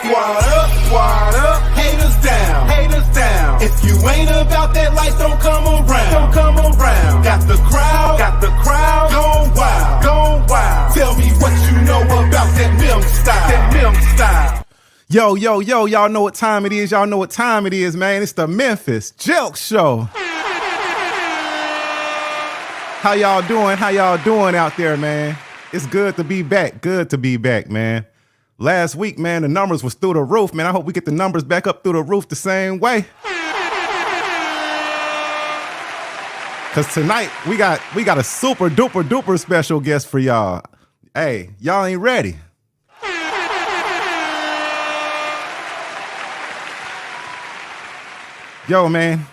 Squad up, haters down. If you ain't about that life, don't come around. Got the crowd, gone wild. Tell me what you know about that Mem style. Yo, y'all know what time it is, man. It's the Memphis Jelks show. How y'all doing out there, man? It's good to be back, man. Last week, man, the numbers was through the roof, man. I hope we get the numbers back up through the roof the same way. Cause tonight we got a super duper special guest for y'all. Hey, y'all ain't ready. Yo, man,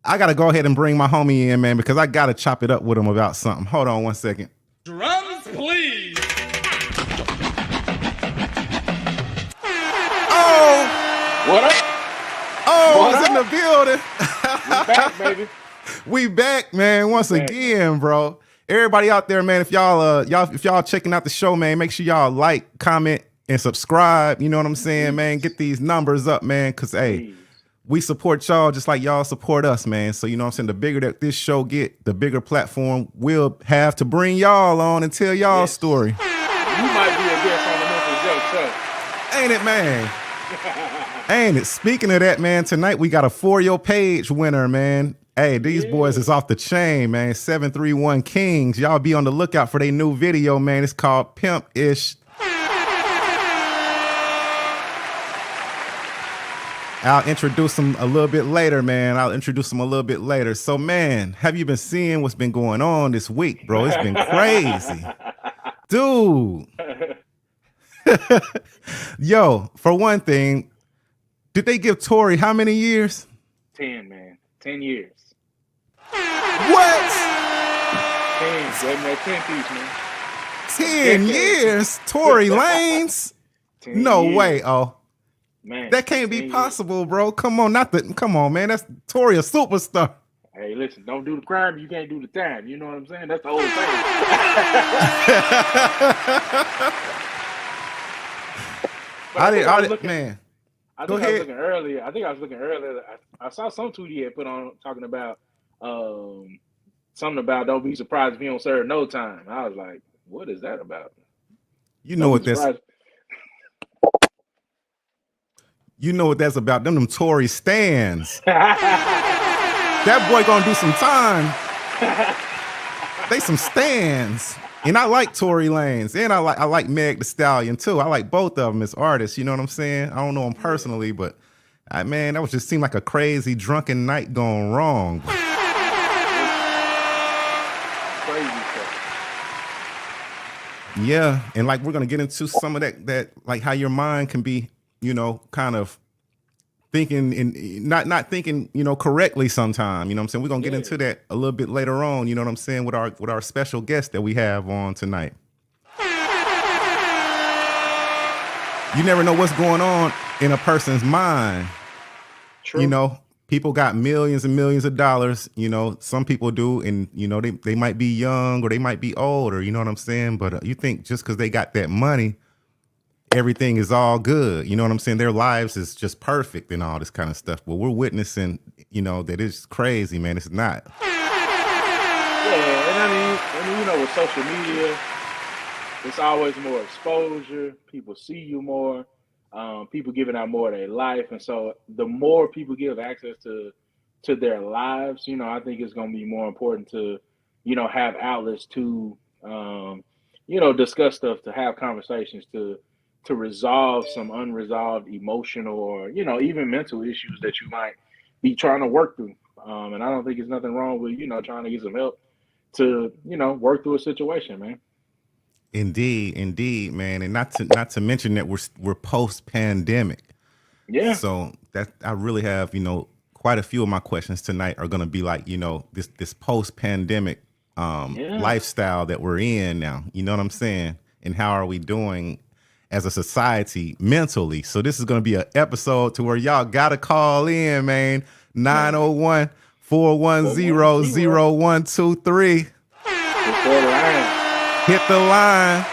I gotta go ahead and bring my homie in, man, because I gotta chop it up with him about something. Hold on 1 second. Drums, please. What up? Oh, it's in the building. We back, baby. We back, man, once again, bro. Everybody out there, man, if y'all checking out the show, man, make sure y'all like, comment, and subscribe. You know what I'm saying, man? Get these numbers up, man, because, hey, we support y'all just like y'all support us, man. So, you know what I'm saying? The bigger that this show get, the bigger platform we'll have to bring y'all on and tell y'all story. You might be a guest on the Memphis Jelks show. Ain't it, man? Ain't it? Speaking of that, man, tonight we got a For Your Page winner, man. Hey, these boys is off the chain, man. 731 Kings. Y'all be on the lookout for their new video, man. It's called Pimp-ish. I'll introduce them a little bit later, man. So, man, have you been seeing what's been going on this week, bro? It's been crazy. Dude. Yo, for one thing, did they give Tory how many years? 10, man. 10 years. What? 10. Gave me that 10 piece, man. 10 years? Tory Lanez? No years. way. Oh. Man, that can't be possible, bro. Come on, man. That's Tory, a superstar. Hey, listen, don't do the crime, you can't do the time. You know what I'm saying? That's the whole thing. I was looking earlier. I saw some tweet he had put on talking about something about don't be surprised if you don't serve no time. I was like, what is that about? You know what that's about. Them Tory stands. That boy gonna do some time. They some stands. And I like Tory Lanez. And I like Meg Thee Stallion too. I like both of them as artists. You know what I'm saying? I don't know them personally, but man, that was just seemed like a crazy drunken night gone wrong. Crazy stuff. Yeah, and like we're gonna get into some of that like how your mind can be, you know, kind of thinking and not thinking, you know, correctly sometime. You know what I'm saying? We're gonna get into that a little bit later on, you know what I'm saying, with our special guest that we have on tonight. You never know what's going on in a person's mind. True. You know, people got millions and millions of dollars, you know, some people do, and you know, they might be young or they might be older, you know what I'm saying? But you think just because they got that money, everything is all good. You know what I'm saying? Their lives is just perfect and all this kind of stuff. But we're witnessing, you know, that it's crazy, man. It's not. Yeah, and I mean, you know, with social media, it's always more exposure. People see you more. People giving out more of their life. And so the more people give access to their lives, you know, I think it's going to be more important to, you know, have outlets to, you know, discuss stuff, to have conversations, to resolve some unresolved emotional or, you know, even mental issues that you might be trying to work through. And I don't think there's nothing wrong with, you know, trying to get some help to, you know, work through a situation, man. Indeed, man. And not to mention that we're post-pandemic. Yeah. So that I really have, you know, quite a few of my questions tonight are going to be like, you know, this post-pandemic lifestyle that we're in now. You know what I'm saying? And how are we doing as a society mentally? So this is going to be an episode to where y'all got to call in, man. 901-410-0123. Hit the line.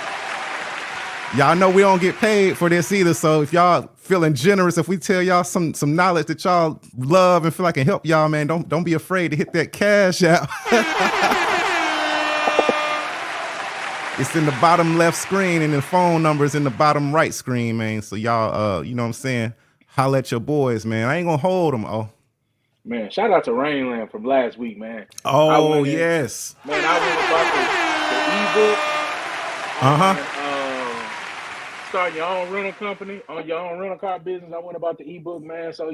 Y'all know we don't get paid for this either. So if y'all feeling generous, if we tell y'all some knowledge that y'all love and feel like can help y'all, man, don't be afraid to hit that cash out. It's in the bottom left screen, and the phone number is in the bottom right screen, man. So y'all, you know what I'm saying? Holla at your boys, man. I ain't gonna hold them. Oh, Man, shout out to Rainland from last week, man. oh yes. Man, I went about the ebook starting your own rental company, on your own rental car business. I went about the ebook, man. So,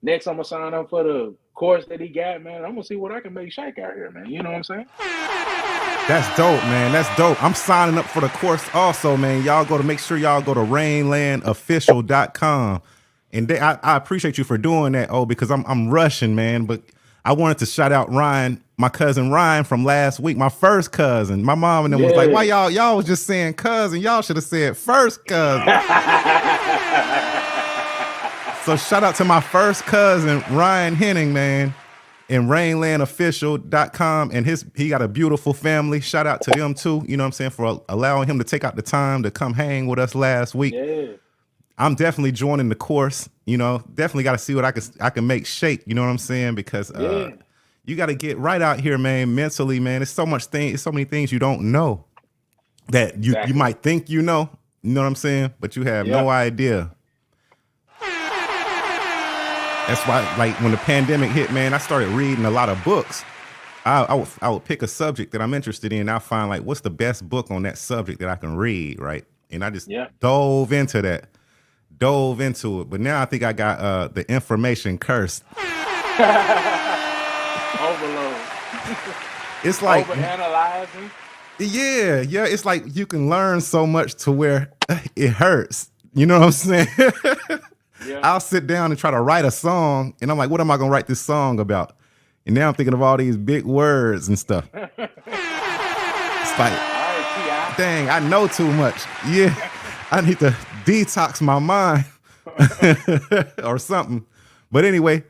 next I'm going to sign up for the course that he got, man. I'm going to see what I can make shake out here, man. You know what I'm saying? That's dope, man. That's dope. I'm signing up for the course also, man. Y'all make sure y'all go to rainlandofficial.com. And I appreciate you for doing that, because I'm rushing, man. But I wanted to shout out Ryan, my cousin Ryan from last week, my first cousin. My mom and them was like, why y'all was just saying cousin? Y'all should have said first cousin. So shout out to my first cousin, Ryan Henning, man, in rainlandofficial.com. And he got a beautiful family. Shout out to them too, you know what I'm saying, for allowing him to take out the time to come hang with us last week. Yeah. I'm definitely joining the course, definitely got to see what I can make shake, you know what I'm saying? Because you got to get right out here, man, mentally, man. It's so many things you don't know that you might think you know what I'm saying? But you have no idea. That's why, like, when the pandemic hit, man, I started reading a lot of books. I would pick a subject that I'm interested in. I'll find, like, what's the best book on that subject that I can read, right? And I just dove into it. But now I think I got the information curse. Overload. It's like overanalyzing. Yeah. It's like you can learn so much to where it hurts. You know what I'm saying? I'll sit down and try to write a song, and I'm like, what am I gonna write this song about? And now I'm thinking of all these big words and stuff. It's like, dang, I know too much. Yeah, I need to detox my mind or something. But anyway,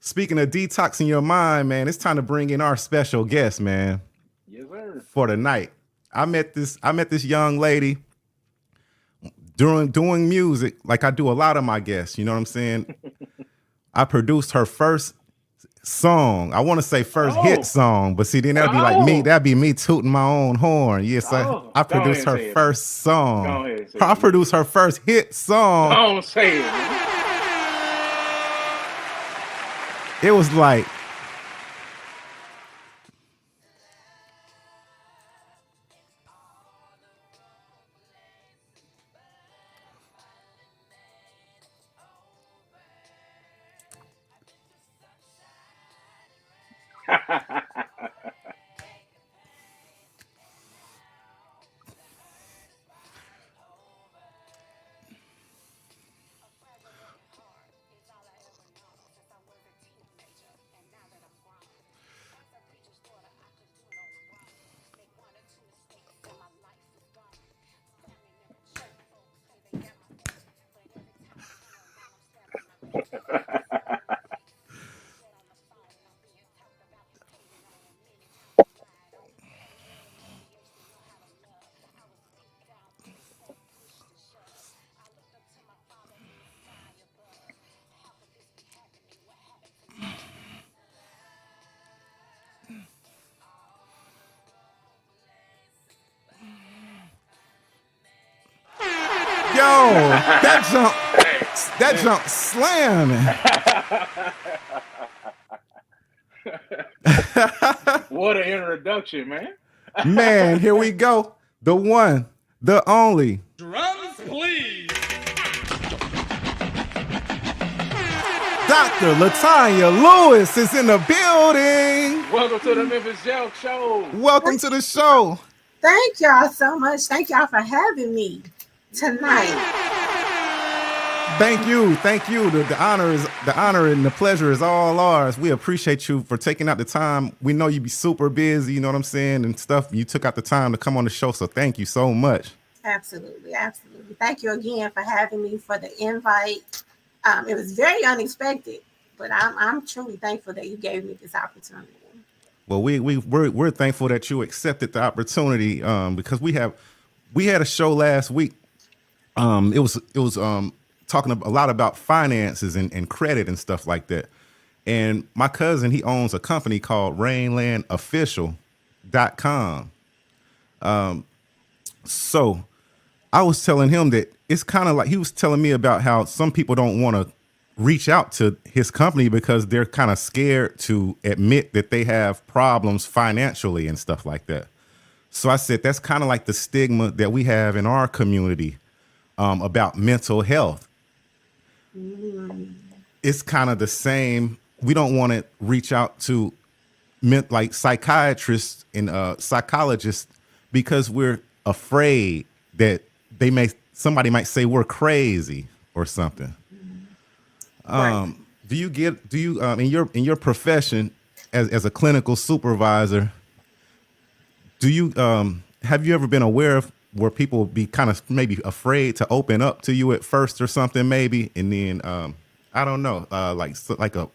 speaking of detoxing your mind, man, it's time to bring in our special guest, man. Yes, sir. For the night. I met this young lady doing music like I do a lot of my guests. You know what I'm saying? I produced her first song. I want to say first hit song, but see, then that'd be like me. That'd be me tooting my own horn. Yes, I produced her first song. I produced her first hit song. Don't say it. It was like, yo, that jump slamming. What an introduction, man. Man, here we go. The one, the only. Drums, please. Dr. Latonia Lewis is in the building. Welcome to the Memphis Jelks show. Welcome to the show. Thank y'all so much. Thank y'all for having me tonight. Thank you. The honor and the pleasure is all ours. We appreciate you for taking out the time. We know you be super busy, you know what I'm saying, and stuff. You took out the time to come on the show, so thank you so much. Absolutely. Thank you again for having me, for the invite. It was very unexpected, but I'm truly thankful that you gave me this opportunity. Well, we're thankful that you accepted the opportunity, because we had a show last week It was talking a lot about finances and credit and stuff like that. And my cousin, he owns a company called RainlandOfficial.com. So I was telling him that it's kind of like he was telling me about how some people don't want to reach out to his company because they're kind of scared to admit that they have problems financially and stuff like that. So I said that's kind of like the stigma that we have in our community about mental health. It's kind of the same. We don't want to reach out to like psychiatrists and psychologists because we're afraid that somebody might say we're crazy or something. Right. Do you in your profession as a clinical supervisor, do you have you ever been aware of where people be kind of maybe afraid to open up to you at first or something maybe, and then I don't know, like a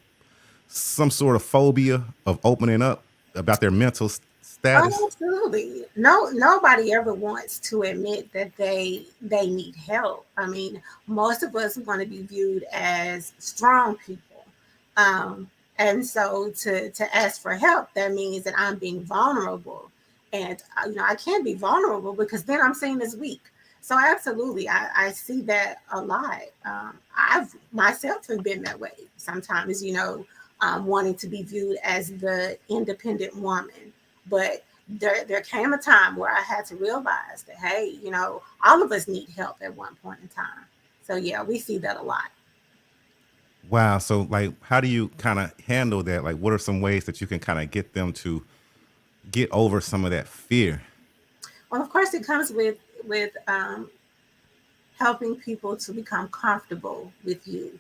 some sort of phobia of opening up about their mental status? Oh, absolutely. No, nobody ever wants to admit that they need help. I mean, most of us want to be viewed as strong people. And so to ask for help, that means that I'm being vulnerable. And I can't be vulnerable because then I'm seen as weak. So absolutely, I see that a lot. I've myself have been that way sometimes, wanting to be viewed as the independent woman. But there came a time where I had to realize that, hey, all of us need help at one point in time. So yeah, we see that a lot. Wow. So like, how do you kind of handle that? Like, what are some ways that you can kind of get them to get over some of that fear? Well, of course, it comes with helping people to become comfortable with you.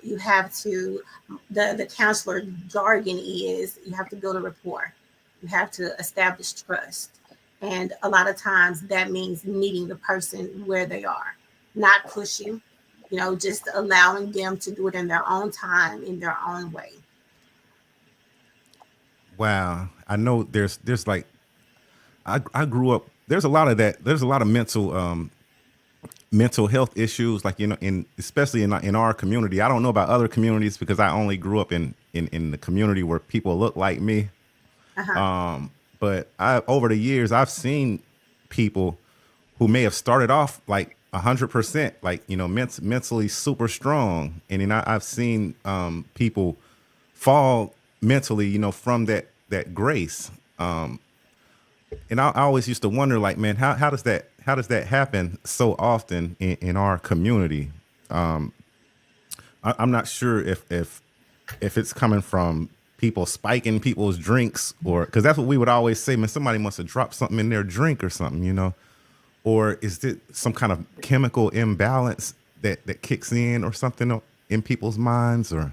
You have to, the counselor jargon is you have to build a rapport. You have to establish trust. And a lot of times that means meeting the person where they are, not pushing, just allowing them to do it in their own time, in their own way. Wow. I know there's like, I grew up, there's a lot of that. There's a lot of mental health issues, like, in especially in our community. I don't know about other communities because I only grew up in the community where people look like me. Uh-huh. But over the years, I've seen people who may have started off like 100%, like, mentally super strong. And then I've seen people fall mentally, from that grace. And I always used to wonder, like, man, how does that happen so often in our community? I'm not sure if it's coming from people spiking people's drinks, or because that's what we would always say, man, somebody must have dropped something in their drink or something, or is it some kind of chemical imbalance that kicks in or something in people's minds? Or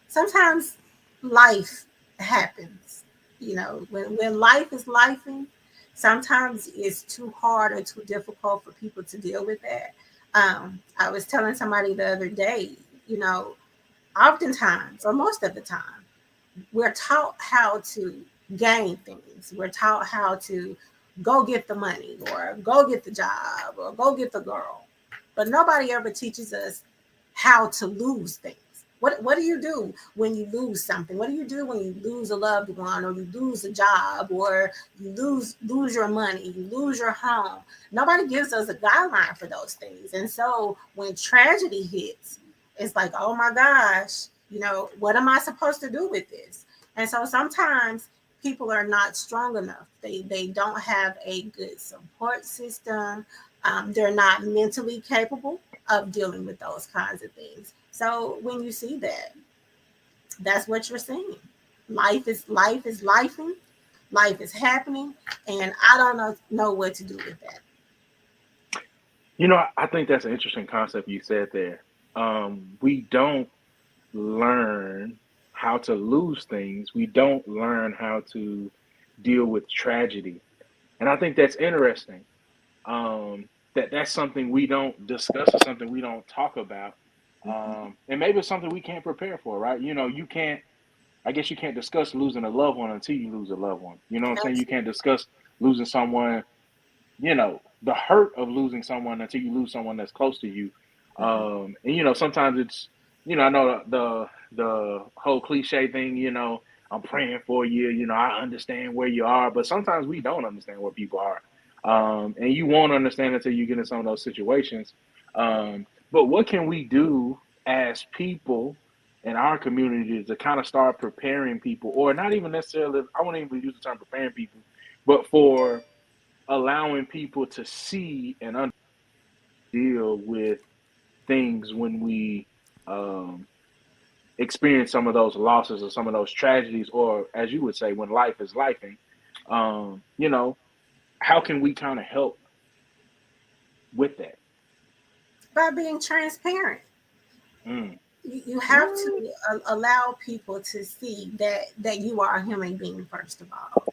Sometimes life happens, when life is lifing, sometimes it's too hard or too difficult for people to deal with that. I was telling somebody the other day, oftentimes, or most of the time, we're taught how to gain things. We're taught how to go get the money or go get the job or go get the girl. But nobody ever teaches us how to lose things. What do you do when you lose something? What do you do when you lose a loved one, or you lose a job, or you lose your money, you lose your home? Nobody gives us a guideline for those things. And so when tragedy hits, it's like, oh my gosh, what am I supposed to do with this? And so sometimes people are not strong enough. They don't have a good support system. They're not mentally capable of dealing with those kinds of things. So when you see that, that's what you're seeing. Life is lifing, life is happening, and I don't know what to do with that. I think that's an interesting concept you said there. We don't learn how to lose things. We don't learn how to deal with tragedy. And I think that's interesting. That's something we don't discuss, or something we don't talk about. And maybe it's something we can't prepare for, right? I guess you can't discuss losing a loved one until you lose a loved one. You know what I'm saying? You can't discuss losing someone the hurt of losing someone until you lose someone that's close to you. And sometimes it's, I know the whole cliche thing, I'm praying for you, I understand where you are, but sometimes we don't understand where people are. And you won't understand until you get in some of those situations. But what can we do as people in our community to kind of start preparing people, or not even necessarily, I won't even use the term preparing people, but for allowing people to see and deal with things when we experience some of those losses or some of those tragedies, or as you would say, when life is lifing, how can we kind of help with that? By being transparent. Mm. You have to allow people to see that you are a human being, first of all.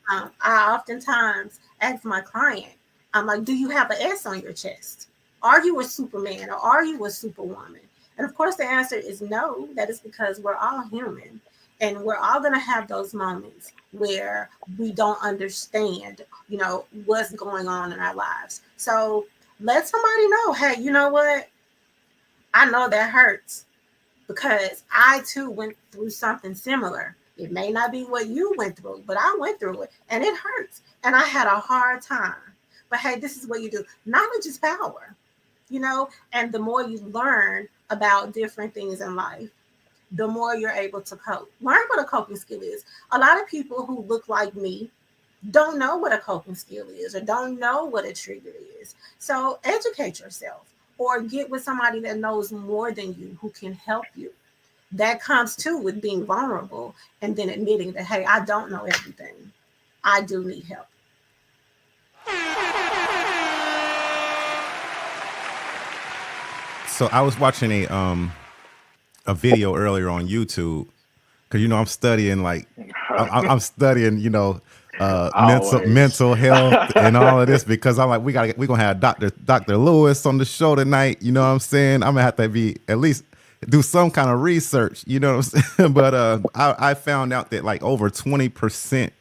I oftentimes ask my client, I'm like, do you have an S on your chest? Are you a Superman or are you a Superwoman? And of course, the answer is no. That is because we're all human. And we're all going to have those moments where we don't understand, what's going on in our lives. So let somebody know, hey, you know what? I know that hurts because I too went through something similar. It may not be what you went through, but I went through it and it hurts. And I had a hard time. But hey, this is what you do. Knowledge is power, and the more you learn about different things in life, the more you're able to cope. Learn what a coping skill is. A lot of people who look like me don't know what a coping skill is or don't know what a trigger is. So educate yourself or get with somebody that knows more than you who can help you. That comes too with being vulnerable and then admitting that, hey, I don't know everything. I do need help. So I was watching a video earlier on YouTube because I'm studying I'm studying mental health and all of this because I'm like we're gonna have Dr. Lewis on the show tonight. You know what I'm saying? I'm gonna have to be at least do some kind of research. You know what I'm saying? But I found out that like over 20%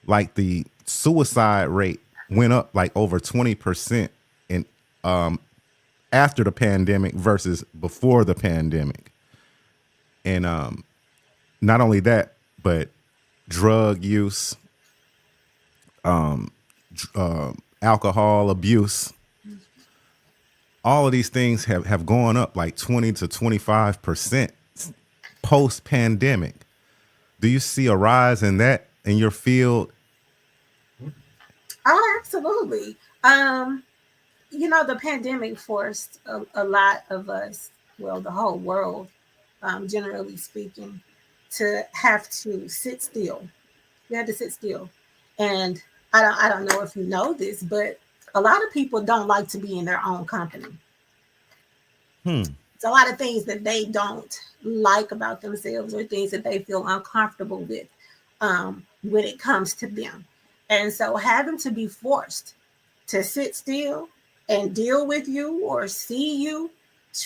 like the suicide rate went up like over 20% in after the pandemic versus before the pandemic. And not only that, but drug use, alcohol abuse, all of these things have gone up like 20 to 25% post pandemic. Do you see a rise in that in your field? Oh, absolutely. The pandemic forced a lot of us, well, the whole world, generally speaking, to have to sit still. We had to sit still. And I don't know if you know this, but a lot of people don't like to be in their own company. It's a lot of things that they don't like about themselves or things that they feel uncomfortable with when it comes to them. And so having to be forced to sit still and deal with you or see you,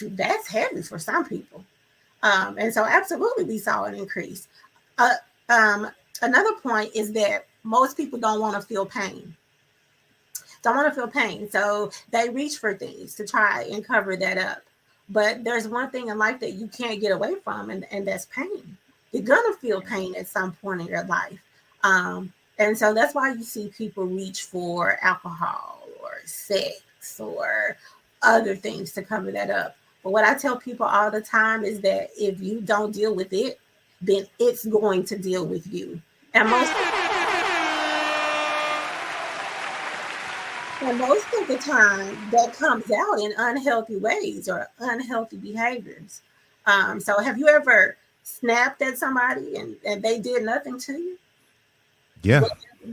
that's heavy for some people. And so absolutely we saw an increase. Another point is that most people don't want to feel pain. So they reach for things to try and cover that up. But there's one thing in life that you can't get away from, and that's pain. You're going to feel pain at some point in your life. And so that's why you see people reach for alcohol or sex or other things to cover that up. But what I tell people all the time is that if you don't deal with it, then it's going to deal with you. And most of the time, that comes out in unhealthy ways or unhealthy behaviors. So have you ever snapped at somebody and they did nothing to you? Yeah.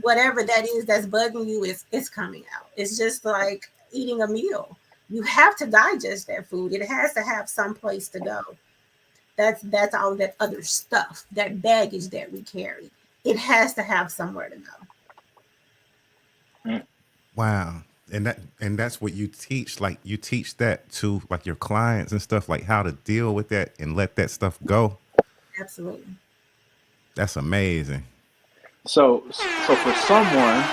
Whatever that is that's bugging you is coming out. It's just like eating a meal. You have to digest that food. It has to have some place to go. That's all that other stuff, that baggage that we carry. It has to have somewhere to go. Wow. And that's what you teach. Like you teach that to like your clients and stuff, like how to deal with that and let that stuff go. Absolutely. That's amazing. So for someone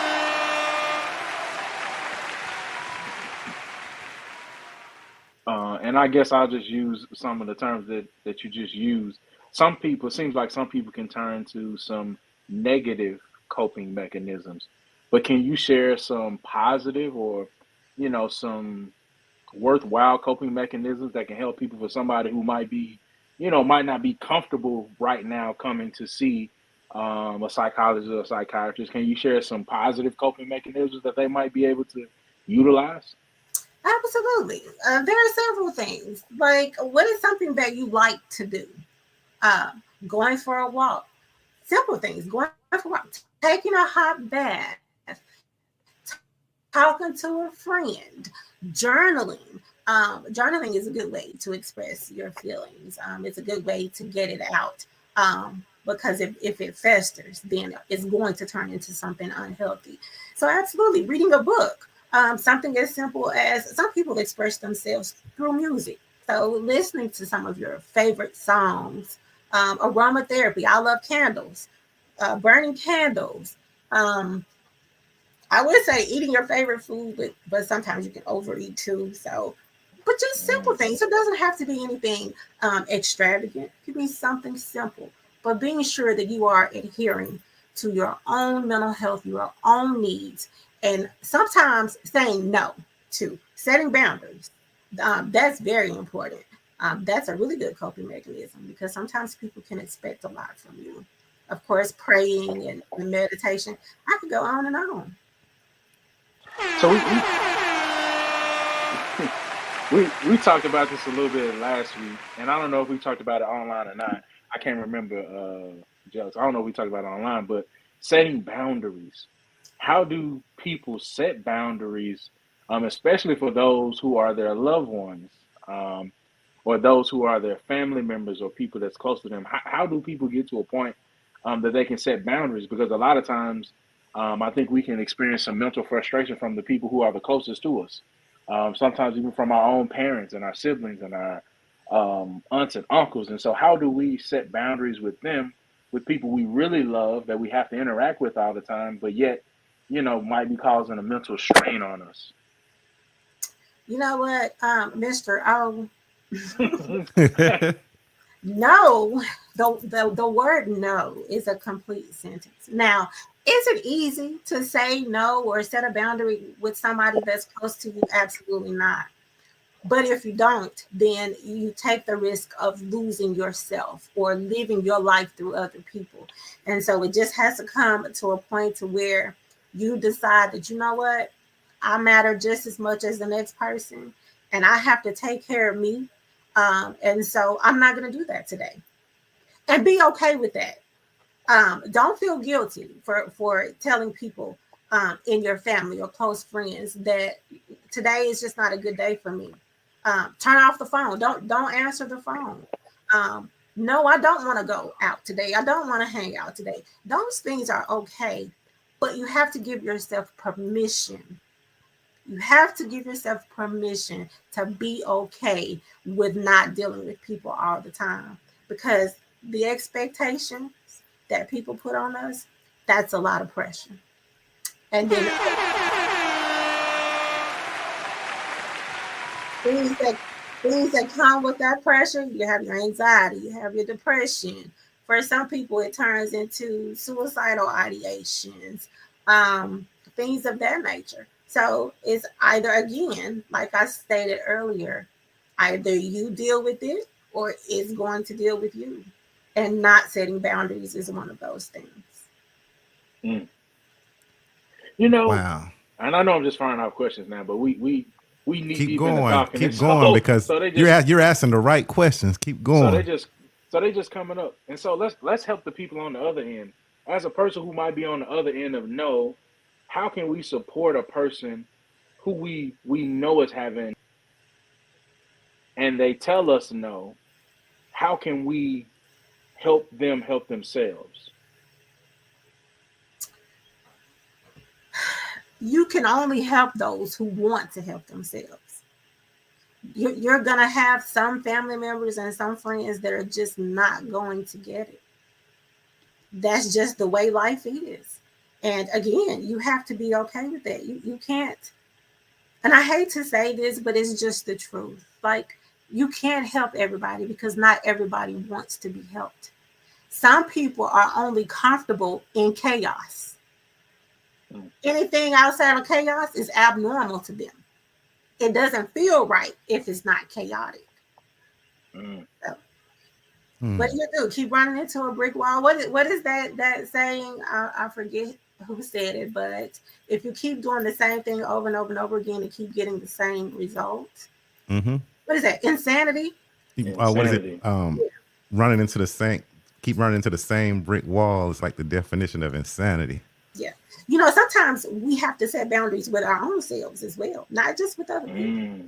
and I guess I'll just use some of the terms that you just used. Some people, it seems like some people can turn to some negative coping mechanisms, but can you share some positive or, some worthwhile coping mechanisms that can help people for somebody who might be, might not be comfortable right now coming to see a psychologist or a psychiatrist? Can you share some positive coping mechanisms that they might be able to utilize? Absolutely. There are several things. Like, what is something that you like to do? Uh, Going for a walk. Simple things. Going for a walk. Taking a hot bath. Talking to a friend. Journaling. Journaling is a good way to express your feelings. It's a good way to get it out. Because if it festers, then it's going to turn into something unhealthy. So absolutely, reading a book. Something as simple as some people express themselves through music. So listening to some of your favorite songs, aromatherapy. I love candles, burning candles. I would say eating your favorite food, but sometimes you can overeat too. So, but just simple things. It doesn't have to be anything extravagant. It could be something simple, but being sure that you are adhering to your own mental health, your own needs, and sometimes saying no to setting boundaries. That's very important. That's a really good coping mechanism because sometimes people can expect a lot from you. Of course, praying and meditation. I could go on and on. So we talked about this a little bit last week, and I don't know if we talked about it online or not. I can't remember, Jelks. I don't know if we talked about it online, but setting boundaries. How do people set boundaries, especially for those who are their loved ones, or those who are their family members or people that's close to them? How do people get to a point that they can set boundaries? Because a lot of times, I think we can experience some mental frustration from the people who are the closest to us. Sometimes even from our own parents and our siblings and our aunts and uncles. And so, how do we set boundaries with them, with people we really love that we have to interact with all the time, but yet, might be causing a mental strain on us? You know what, Mr. O? No, the word no is a complete sentence. Now, is it easy to say no or set a boundary with somebody that's close to you? Absolutely not. But if you don't, then you take the risk of losing yourself or living your life through other people. And so it just has to come to a point to where you decide that, you know what, I matter just as much as the next person, and I have to take care of me. And so I'm not going to do that today, and be okay with that. Don't feel guilty for telling people in your family or close friends that today is just not a good day for me. Turn off the phone. Don't answer the phone. No, I don't want to go out today. I don't want to hang out today. Those things are okay, but you have to give yourself permission. You have to give yourself permission to be okay with not dealing with people all the time, because the expectations that people put on us, that's a lot of pressure. And then things that things that come with that pressure, you have your anxiety, you have your depression. For some people, it turns into suicidal ideations, things of that nature. So it's either, again, like I stated earlier, either you deal with it or it's going to deal with you. And not setting boundaries is one of those things. Mm. You know, Wow. and I know I'm just firing off questions now, but we need Keep deep into going. talking. Keep And going, because so they you're asking the right questions. Keep so they going. just so they just coming up. And so let's help the people on the other end. As a person who might be on the other end of no, how can we support a person who we know is having, and they tell us no? How can we help them help themselves? You can only help those who want to help themselves. You're going to have some family members and some friends that are just not going to get it. That's just the way life is. And again, you have to be okay with that. You can't, and I hate to say this, but it's just the truth. Like, You can't help everybody because not everybody wants to be helped. Some people are only comfortable in chaos. Anything outside of chaos is abnormal to them. It doesn't feel right if it's not chaotic. So, what do you do? Keep running into a brick wall? What is that saying? I forget who said it, but if you keep doing the same thing over and over and over again and keep getting the same results, what is that? Insanity? What is it? Running into the same, keep running into the same brick wall is like the definition of insanity. Yeah. You know, sometimes we have to set boundaries with our own selves as well, not just with other people.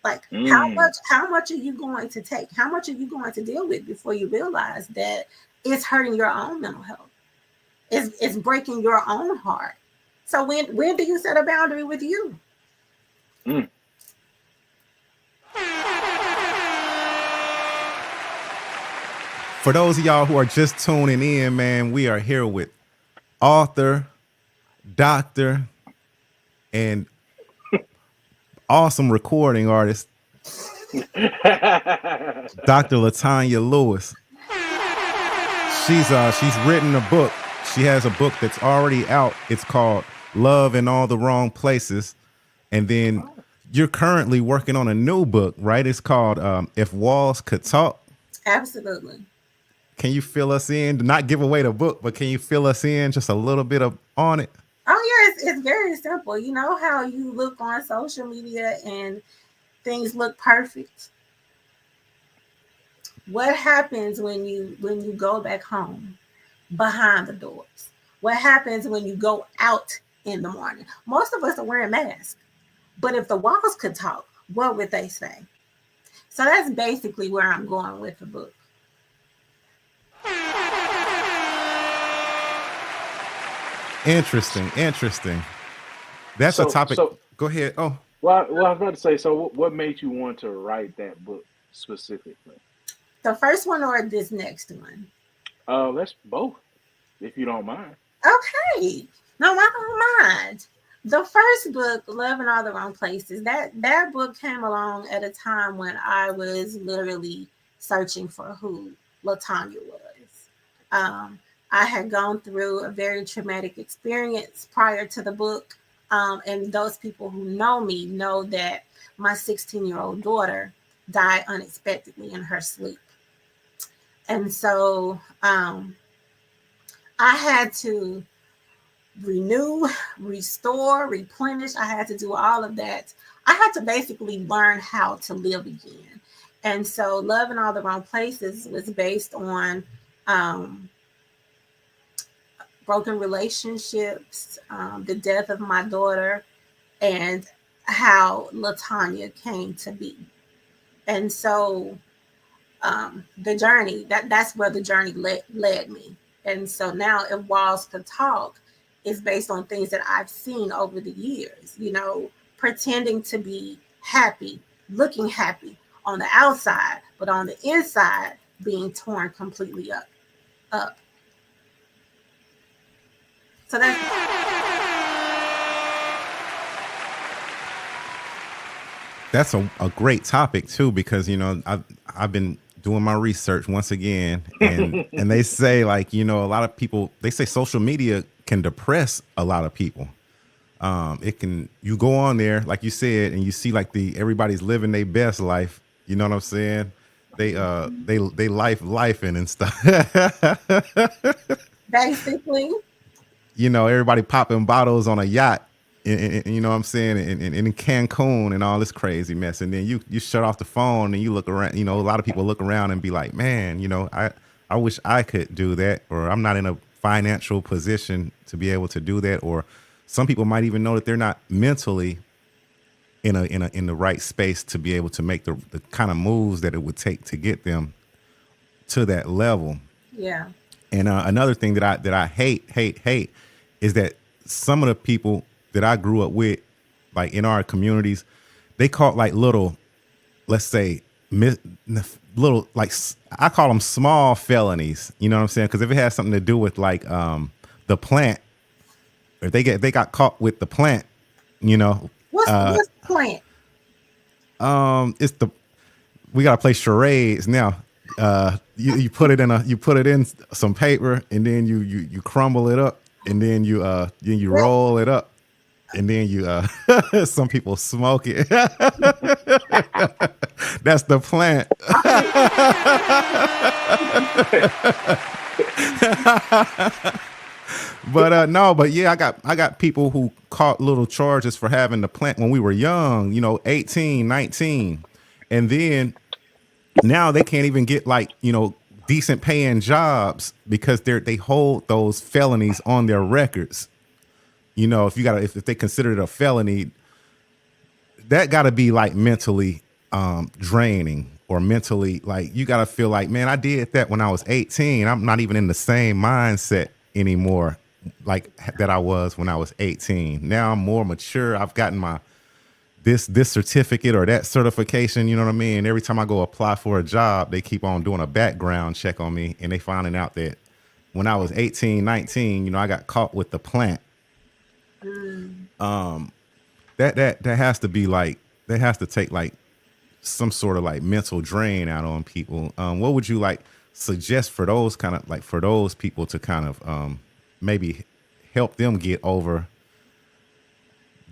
Like how much are you going to take? How much are you going to deal with before you realize that it's hurting your own mental health? It's breaking your own heart. So when do you set a boundary with you? For those of y'all who are just tuning in, man, we are here with author, doctor, and awesome recording artist, Dr. Latonia Lewis. She's written a book. She has a book that's already out. It's called Love in All the Wrong Places. And then you're currently working on a new book, right? It's called If Walls Could Talk. Absolutely. Can you fill us in? Not give away the book, but can you fill us in just a little bit on it? Oh yeah, it's very simple. You know how you look on social media and things look perfect. What happens when you go back home behind the doors? What happens when you go out in the morning? Most of us are wearing masks, but if the walls could talk, what would they say? So that's basically where I'm going with the book. Interesting. That's a topic. Go ahead. Oh, well, I was about to say. So, what made you want to write that book specifically? The first one or this next one? Let's both, if you don't mind. Okay. No, I don't mind. The first book, Love in All the Wrong Places, that book came along at a time when I was literally searching for who Latonia was. I had gone through a very traumatic experience prior to the book. And those people who know me know that my 16-year-old daughter died unexpectedly in her sleep. And so I had to renew, restore, replenish. I had to do all of that. I had to basically learn how to live again. And so Love in All the Wrong Places was based on broken relationships, the death of my daughter, and how Latonia came to be. And so the journey, that's where the journey led me. And so now If Walls Could Talk is based on things that I've seen over the years, you know, pretending to be happy, looking happy on the outside, but on the inside being torn completely up. So that's a great topic too, because you know I've been doing my research once again, and they say, like, you know, a lot of people, they say social media can depress a lot of people. It can, you go on there like you said, and you see like everybody's living their best life. You know what I'm saying? They lifing and stuff. basically. You know, everybody popping bottles on a yacht, you know what I'm saying, in Cancun and all this crazy mess. And then you shut off the phone and you look around. You know, a lot of people look around and be like, man, you know, I wish I could do that, or I'm not in a financial position to be able to do that. Or some people might even know that they're not mentally in the right space to be able to make the kind of moves that it would take to get them to that level. Yeah. And another thing that I hate is that some of the people that I grew up with, like in our communities, they call it like little, let's say, little, like, I call them small felonies. You know what I'm saying? Because if it has something to do with like the plant, if they got caught with the plant, you know. What's the plant? It's We gotta play charades now. You put it in some paper, and then you crumble it up, and then you roll it up, and then you some people smoke it. That's the plant. But yeah, I got people who caught little charges for having the plant when we were young, 18, 19. And then now they can't even get decent paying jobs because they hold those felonies on their records. If they consider it a felony, that got to be like mentally draining, or mentally, like, you got to feel like, man, I did that when I was 18. I'm not even in the same mindset anymore like that I was when I was 18. Now I'm more mature. I've gotten my this certificate or that certification, you know what I mean? Every time I go apply for a job, they keep on doing a background check on me, and they finding out that when I was 18, 19, I got caught with the plant. That has to be like, that has to take like some sort of like mental drain out on people. What would you like suggest for those for those people to kind of maybe help them get over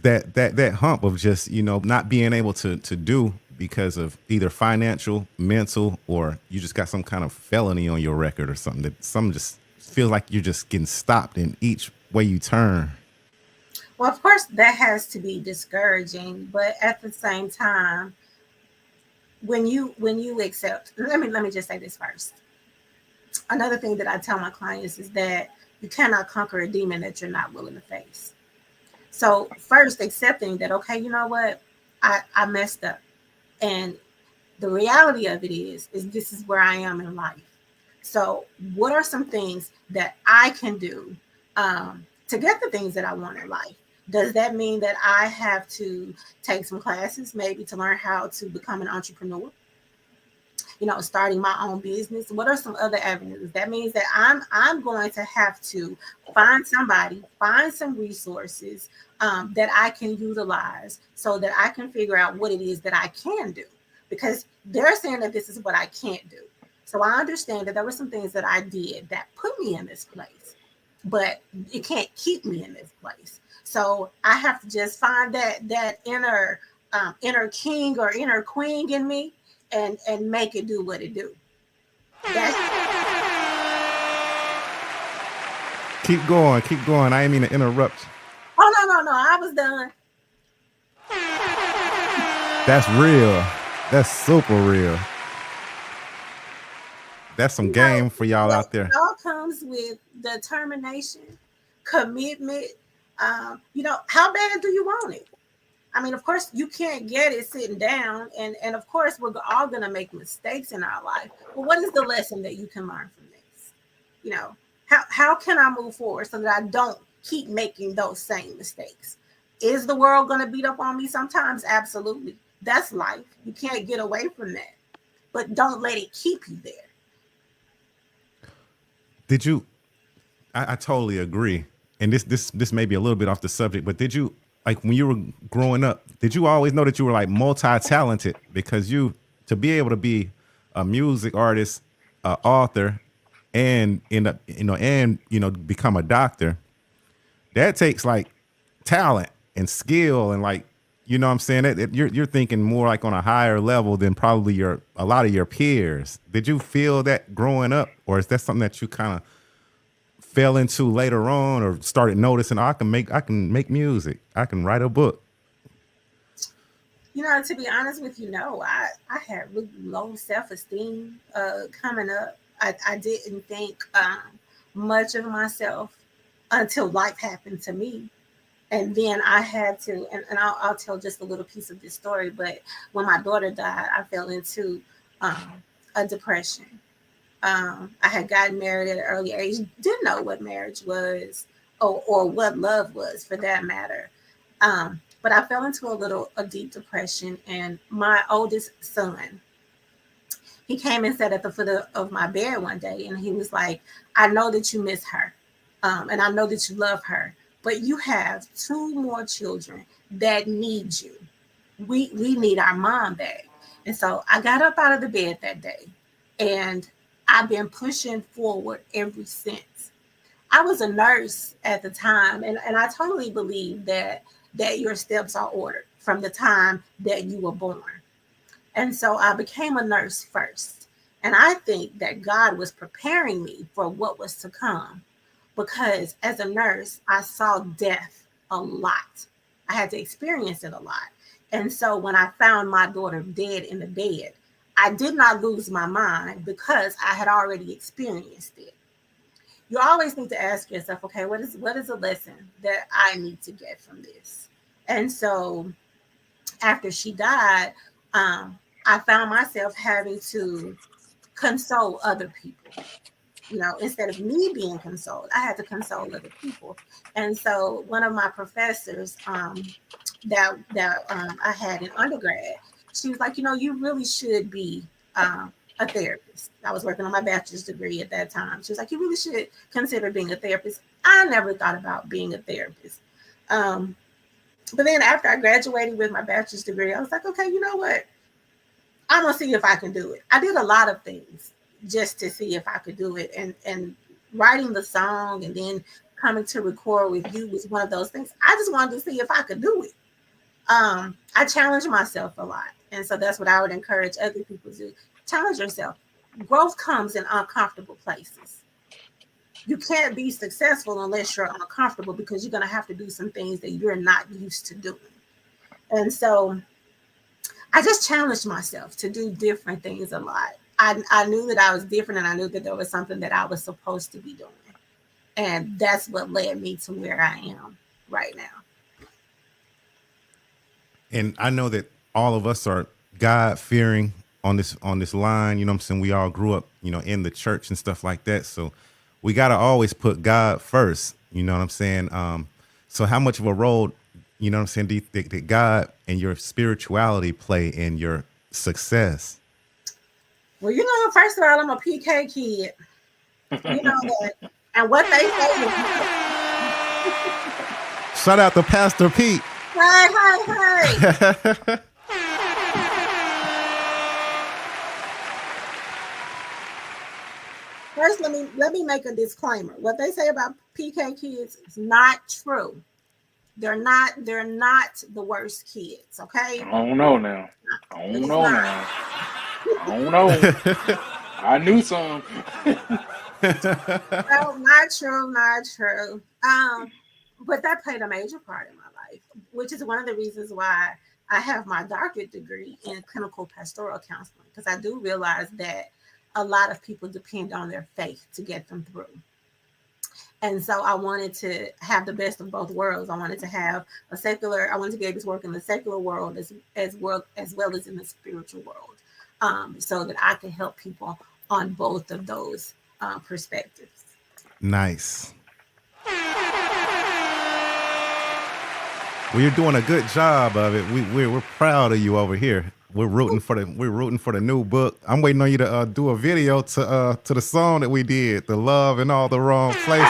that hump of just, not being able to do because of either financial, mental, or you just got some kind of felony on your record or something, that some just feel like you're just getting stopped in each way you turn? Well, of course, that has to be discouraging, but at the same time, when you accept, let me just say this first. Another thing that I tell my clients is that you cannot conquer a demon that you're not willing to face. So first, accepting that, okay, you know what, I messed up, and the reality of it is this is where I am in life. So what are some things that I can do to get the things that I want in life? Does that mean that I have to take some classes, maybe to learn how to become an entrepreneur? Starting my own business. What are some other avenues? That means that I'm going to have to find some resources that I can utilize so that I can figure out what it is that I can do, because they're saying that this is what I can't do. So I understand that there were some things that I did that put me in this place, but it can't keep me in this place. So I have to just find that inner king or inner queen in me and make it do what it do. Keep going. I didn't mean to interrupt. Oh, no, I was done. That's real. That's super real. That's some game for y'all out there. It all comes with determination, commitment. How bad do you want it? I mean, of course, you can't get it sitting down. And of course, we're all going to make mistakes in our life. But what is the lesson that you can learn from this? How can I move forward so that I don't keep making those same mistakes? Is the world going to beat up on me sometimes? Absolutely. That's life. You can't get away from that. But don't let it keep you there. Did you? I totally agree. And this may be a little bit off the subject, but did you, like, when you were growing up, did you always know that you were like multi-talented? Because to be able to be a music artist, author, and become a doctor, that takes like talent and skill, and like, you know what I'm saying? That you're thinking more like on a higher level than probably a lot of your peers. Did you feel that growing up, or is that something that you kind of fell into later on, or started noticing, I can make music, I can write a book? To be honest with you, no, I had really low self-esteem coming up. I didn't think much of myself until life happened to me. And then I had to, and I'll tell just a little piece of this story, but when my daughter died, I fell into a depression. I had gotten married at an early age, didn't know what marriage was or what love was, for that matter. But I fell into a deep depression, and my oldest son, he came and sat at the foot of my bed one day, and he was like, I know that you miss her, and I know that you love her, but you have 2 more children that need you. We need our mom back. And so I got up out of the bed that day, and I've been pushing forward ever since. I was a nurse at the time, and I totally believe that your steps are ordered from the time that you were born. And so I became a nurse first. And I think that God was preparing me for what was to come, because as a nurse, I saw death a lot. I had to experience it a lot. And so when I found my daughter dead in the bed, I did not lose my mind because I had already experienced it. You always need to ask yourself, okay, what is a lesson that I need to get from this? And so after she died, I found myself having to console other people. Instead of me being consoled, I had to console other people. And so one of my professors that I had in undergrad, she was like, you really should be a therapist. I was working on my bachelor's degree at that time. She was like, you really should consider being a therapist. I never thought about being a therapist. But then after I graduated with my bachelor's degree, I was like, okay, you know what? I'm going to see if I can do it. I did a lot of things just to see if I could do it. And writing the song and then coming to record with you was one of those things. I just wanted to see if I could do it. I challenged myself a lot. And so that's what I would encourage other people to do. Challenge yourself. Growth comes in uncomfortable places. You can't be successful unless you're uncomfortable, because you're going to have to do some things that you're not used to doing. And so I just challenged myself to do different things a lot. I knew that I was different, and I knew that there was something that I was supposed to be doing. And that's what led me to where I am right now. And I know that all of us are God-fearing on this line. You know what I'm saying? We all grew up, in the church and stuff like that. So we got to always put God first. You know what I'm saying? So how much of a role, you know what I'm saying, do you think that God and your spirituality play in your success? Well, first of all, I'm a PK kid. You know that. And what they say is, shout out to Pastor Pete. Hey. First, let me make a disclaimer. What they say about PK kids is not true. They're not the worst kids, okay? I don't know now. I don't know. I knew some. Well, not true. But that played a major part in my life, which is one of the reasons why I have my doctorate degree in clinical pastoral counseling, because I do realize that a lot of people depend on their faith to get them through. And so I wanted to have the best of both worlds. I wanted to be able to work in the secular world as well as in the spiritual world, so that I can help people on both of those perspectives. Nice. Well, you're doing a good job of it. We're proud of you over here. We're rooting for the new book. I'm waiting on you to do a video to the song that we did, "The Love in All the Wrong Places."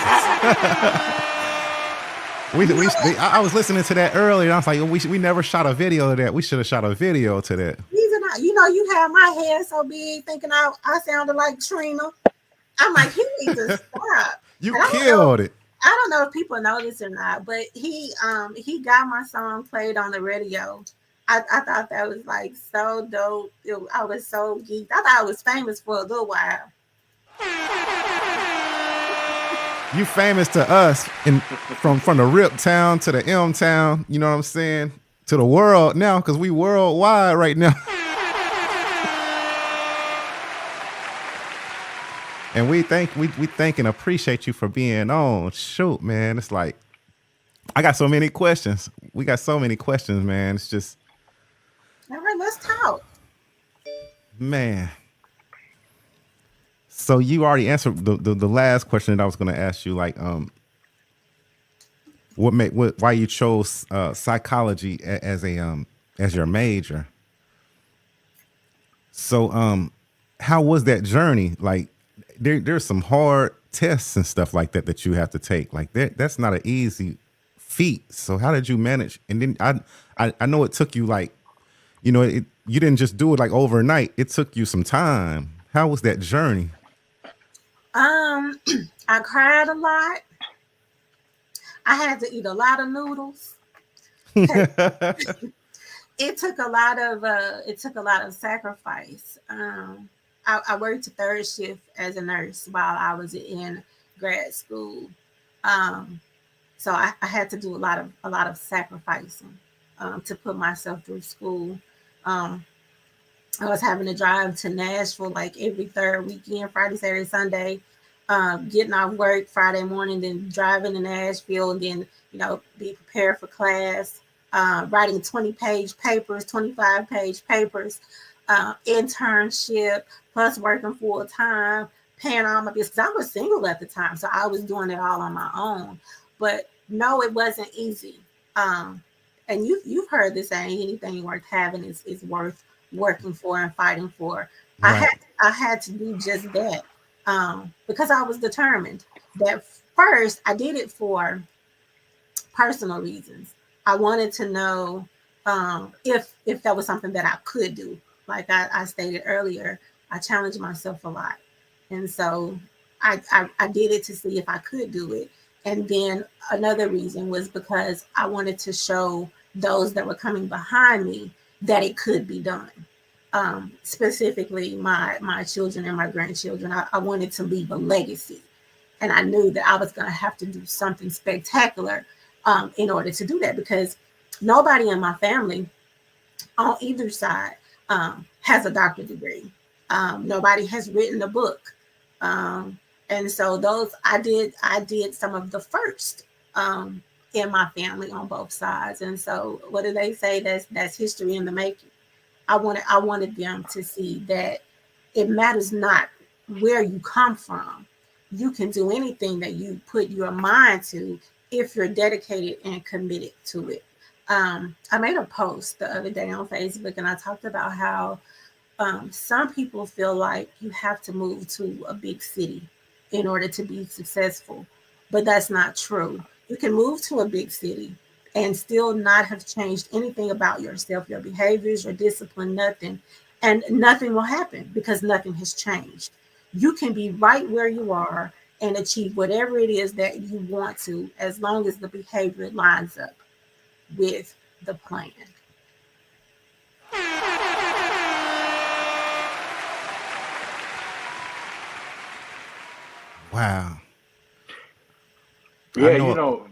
I was listening to that earlier, and I was like, we never shot a video of that. We should have shot a video to that. You have my head so big, thinking I sounded like Trina. I'm like, he needs to stop. You killed it. I don't know if people know this or not, but he got my song played on the radio. I thought that was like so dope. I was so geeked. I thought I was famous for a little while. You famous to us from the Rip Town to the M Town, you know what I'm saying? To the world now, because we worldwide right now. And we thank and appreciate you for being on. Shoot, man. It's like, I got so many questions. We got so many questions, man. It's just. All right, let's talk. Man. So you already answered the last question that I was going to ask you, like, why you chose psychology as your major. So how was that journey? Like, there's some hard tests and stuff like that you have to take. Like that's not an easy feat. So how did you manage? And then I know it took you like, you didn't just do it like overnight. It took you some time. How was that journey? I cried a lot. I had to eat a lot of noodles. It took a lot of sacrifice. I worked a third shift as a nurse while I was in grad school. So I had to do a lot of sacrificing to put myself through school. I was having to drive to Nashville like every third weekend, Friday, Saturday, Sunday, getting off work Friday morning, then driving to Nashville, and then, be prepared for class, writing 20-page papers, 25-page papers, internship, plus working full time, paying all my bills. Because I was single at the time, so I was doing it all on my own. But no, it wasn't easy. And you've heard this saying, anything worth having is worth working for and fighting for. Right. I had to do just that because I was determined. That first, I did it for personal reasons. I wanted to know if that was something that I could do. Like I stated earlier, I challenged myself a lot, and so I did it to see if I could do it. And then another reason was because I wanted to show those that were coming behind me that it could be done. Specifically, my children and my grandchildren. I wanted to leave a legacy, and I knew that I was going to have to do something spectacular in order to do that, because nobody in my family on either side has a doctorate degree. Nobody has written a book, and so those I did some of the first in my family on both sides. And so, what do they say? That's history in the making. I wanted them to see that it matters not where you come from. You can do anything that you put your mind to if you're dedicated and committed to it. I made a post the other day on Facebook, and I talked about how some people feel like you have to move to a big city in order to be successful, but that's not true. You can move to a big city and still not have changed anything about yourself, your behaviors, your discipline, nothing. And nothing will happen because nothing has changed. You can be right where you are and achieve whatever it is that you want to, as long as the behavior lines up with the plan. Wow. Yeah, I know.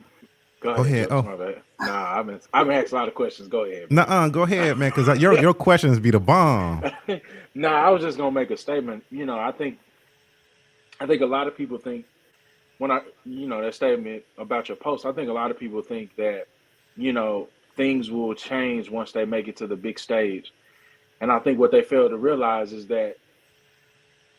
Go Go ahead. ahead. Jelks, Oh, my bad. Nah, I've been asked a lot of questions. Go ahead. nuh-uh. Go ahead, man, because your questions be the bomb. Nah, I was just gonna make a statement. I think a lot of people think when that statement about your post. I think a lot of people think that you know things will change once they make it to the big stage, and I think what they fail to realize is that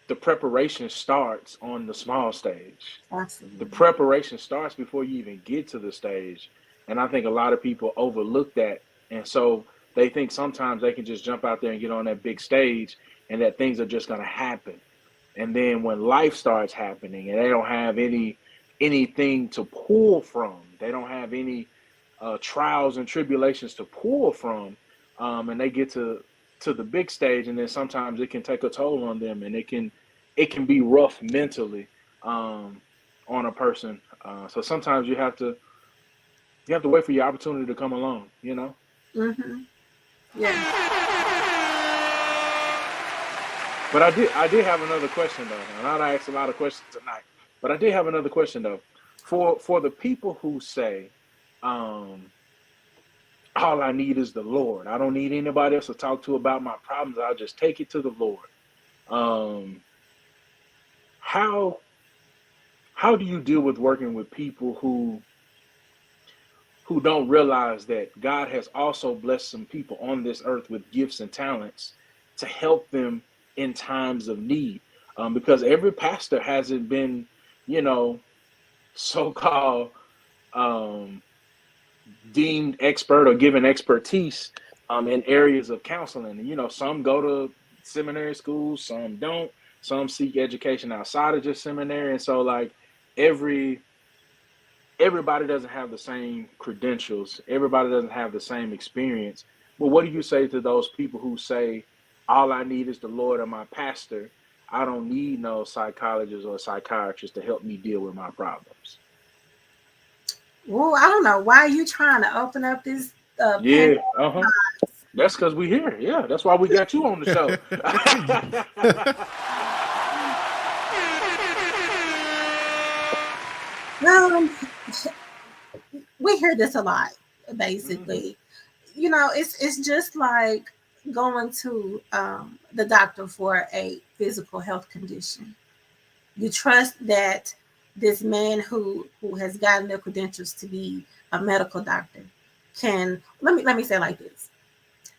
the preparation starts on the small stage. The Absolutely. preparation starts before you even get to the stage. And I think a lot of people overlook that. And so they think sometimes they can just jump out there and get on that big stage and that things are just going to happen. And then when life starts happening and they don't have anything to pull from, they don't have any trials and tribulations to pull from, and they get to the big stage, and then sometimes it can take a toll on them, and it can be rough mentally on a person. So sometimes you have to wait for your opportunity to come along. Mm-hmm. Yeah. But I did have another question though. And I asked a lot of questions tonight, but I did have another question though. For the people who say, um, all I need is the Lord. I don't need anybody else to talk to about my problems. I'll just take it to the Lord. Um, how how do you deal with working with people who don't realize that God has also blessed some people on this earth with gifts and talents to help them in times of need? Because every pastor hasn't been, you know, so-called um, deemed expert or given expertise in areas of counseling. And, some go to seminary schools, some don't. Some seek education outside of just seminary. And so, like, every everybody doesn't have the same credentials. Everybody doesn't have the same experience. Well, what do you say to those people who say, all I need is the Lord and my pastor? I don't need no psychologist or psychiatrist to help me deal with my problems. Well, I don't know. Why are you trying to open up this Yeah, uh-huh. That's because we here. Yeah, that's why we got you on the show. um, we hear this a lot, basically. You know, it's just like going to the doctor for a physical health condition. You trust that this man who has gotten the credentials to be a medical doctor can let me say it like this.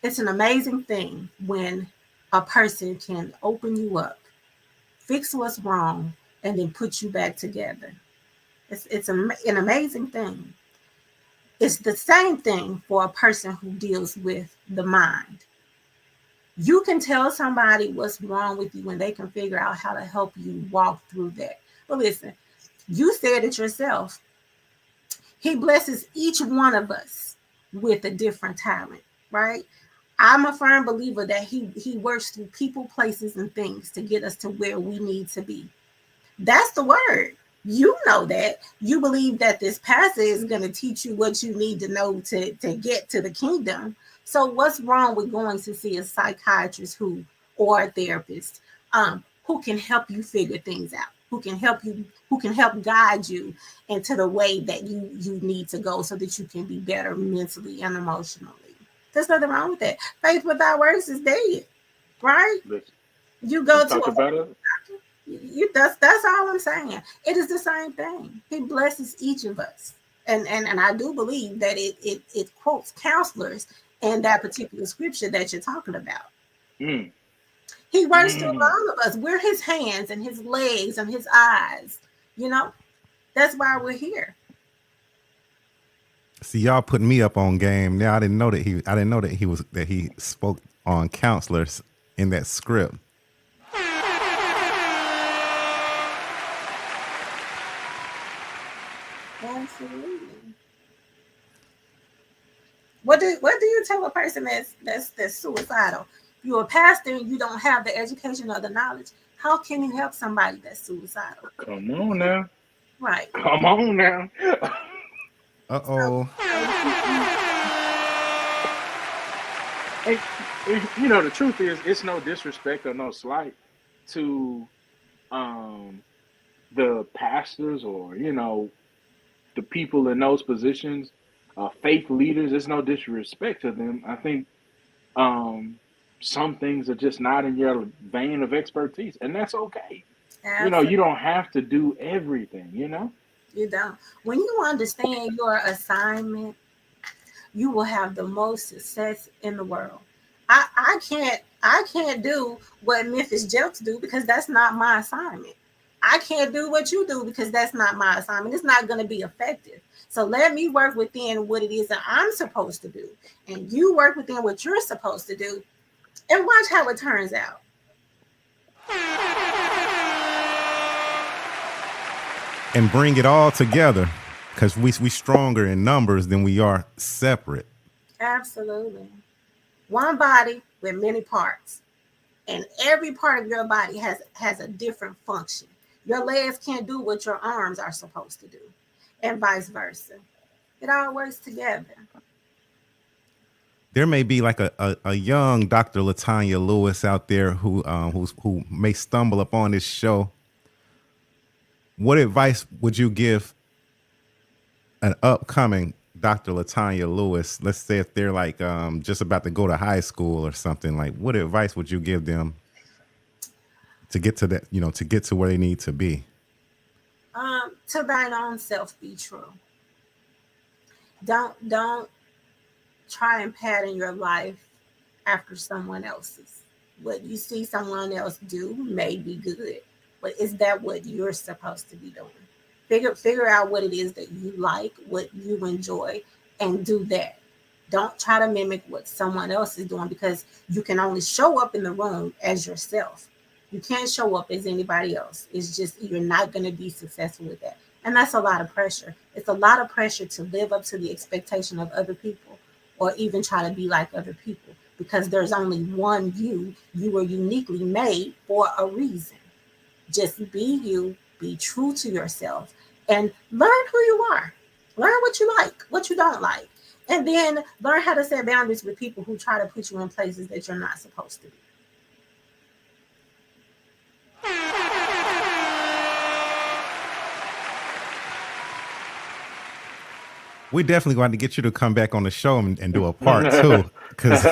It's an amazing thing when a person can open you up, fix what's wrong, and then put you back together. An amazing thing. It's the same thing for a person who deals with the mind. You can tell somebody what's wrong with you and they can figure out how to help you walk through that. But listen, you said it yourself. He blesses each one of us with a different talent, right? I'm a firm believer that he works through people, places, and things to get us to where we need to be. That's the word. You know that. You believe that this pastor is going to teach you what you need to know to get to the kingdom. So what's wrong with going to see a psychiatrist or a therapist who can help you figure things out, who can help guide you into the way that you need to go so that you can be better mentally and emotionally. There's nothing wrong with that. Faith without works is dead, right? You go to a about it. That's all I'm saying. It is the same thing. He blesses each of us. And I do believe that it quotes counselors in that particular scripture that you're talking about. He works through all of us. We're his hands and his legs and his eyes. You know, that's why we're here. See, y'all putting me up on game. Now I didn't know that he spoke on counselors in that script. Absolutely. What do you tell a person that's suicidal? You're a pastor and you don't have the education or the knowledge. How can you help somebody that's suicidal? Come on now. Right. Come on now. Uh-oh. And, you know, the truth is, it's no disrespect or no slight to the pastors or, you know, the people in those positions, faith leaders. It's no disrespect to them. I think some things are just not in your vein of expertise, and that's okay. Absolutely. You know, you don't have to do everything, you know? You don't. When you understand your assignment, you will have the most success in the world. I can't do what Memphis Jelks do because that's not my assignment. I can't do what you do because that's not my assignment. It's not going to be effective. So let me work within what it is that I'm supposed to do. And you work within what you're supposed to do and watch how it turns out. And bring it all together because we stronger in numbers than we are separate. Absolutely. One body with many parts. And every part of your body has a different function. Your legs can't do what your arms are supposed to do, and vice versa. It all works together. There may be like a young Dr. Latonia Lewis out there who may stumble upon this show. What advice would you give an upcoming Dr. Latonia Lewis? Let's say if they're like just about to go to high school or something, like what advice would you give them to get to that, you know, to get to where they need to be? To thine own self be true. Don't try and pattern your life after someone else's. What you see someone else do may be good, but is that what you're supposed to be doing? Figure out what it is that you like, what you enjoy, and do that. Don't try to mimic what someone else is doing because you can only show up in the room as yourself. You can't show up as anybody else. It's just you're not going to be successful with that. And that's a lot of pressure. It's a lot of pressure to live up to the expectation of other people or even try to be like other people, because there's only one you. You were uniquely made for a reason. Just be you, be true to yourself, and learn who you are. Learn what you like, what you don't like. And then learn how to set boundaries with people who try to put you in places that you're not supposed to be. We definitely going to get you to come back on the show and do a part two, because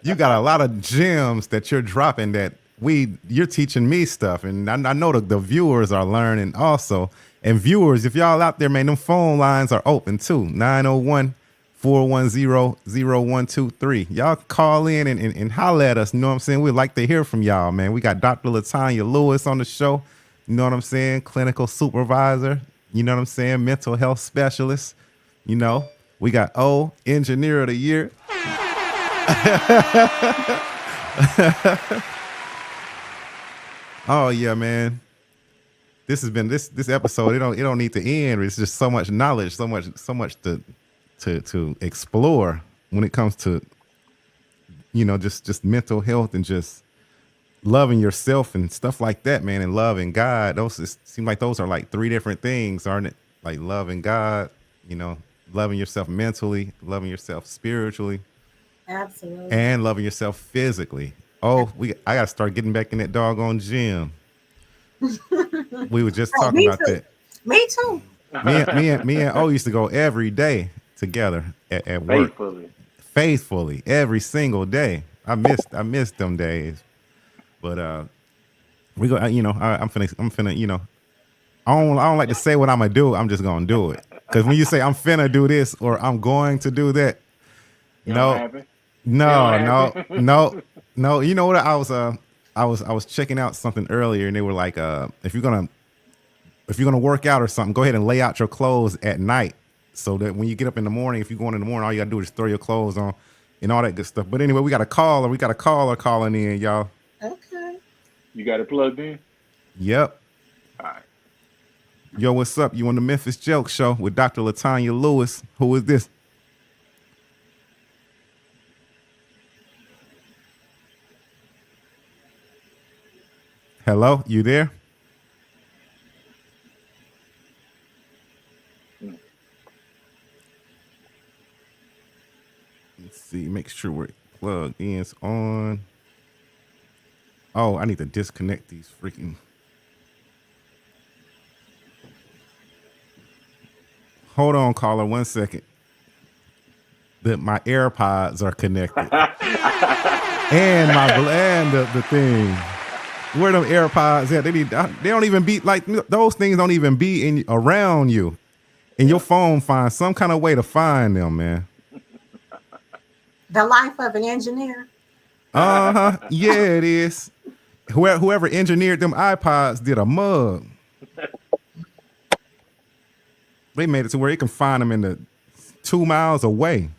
you got a lot of gems that you're dropping that you're teaching me stuff, and I know the viewers are learning also. And viewers, if y'all out there, man, them phone lines are open too. 901-410-0123. Y'all call in and holler at us. You know what I'm saying? We'd like to hear from y'all, man. We got Dr. Latonia Lewis on the show. You know what I'm saying? Clinical supervisor. You know what I'm saying? Mental health specialist. You know, we got engineer of the year. Oh yeah, man. This has been this episode. It don't need to end. It's just so much knowledge, so much to explore when it comes to, you know, just mental health and just loving yourself and stuff like that, man, and loving God. Those seem like those are like three different things, aren't it? Like loving God, you know, loving yourself mentally, loving yourself spiritually, Absolutely. and loving yourself physically. I gotta start getting back in that doggone gym. We were just talking about that. Me too. Me and O used to go every day together at work. Faithfully, every single day. I missed them days. But we go. You know, I'm finna. You know, I don't like to say what I'm gonna do. I'm just gonna do it. Because when you say I'm finna do this or I'm going to do that, no. You know what? I was checking out something earlier, and they were like, if you're gonna work out or something, go ahead and lay out your clothes at night, so that when you get up in the morning, if you're going in the morning, all you gotta do is throw your clothes on and all that good stuff. But anyway, we got a caller calling in, y'all. Okay. You got it plugged in? Yep. All right. Yo, what's up? You on the Memphis Jelks show with Dr. Latonia Lewis. Who is this? Hello, you there? Let's see, make sure we're plugged in. It's on. Oh, I need to disconnect these freaking. Hold on, caller, 1 second. My AirPods are connected. and the thing. Where them AirPods at? They don't even be like those things. Don't even be around you, and your phone finds some kind of way to find them, man. The life of an engineer. Yeah, it is. Whoever engineered them iPods did a mug. They made it to where you can find them in the 2 miles away.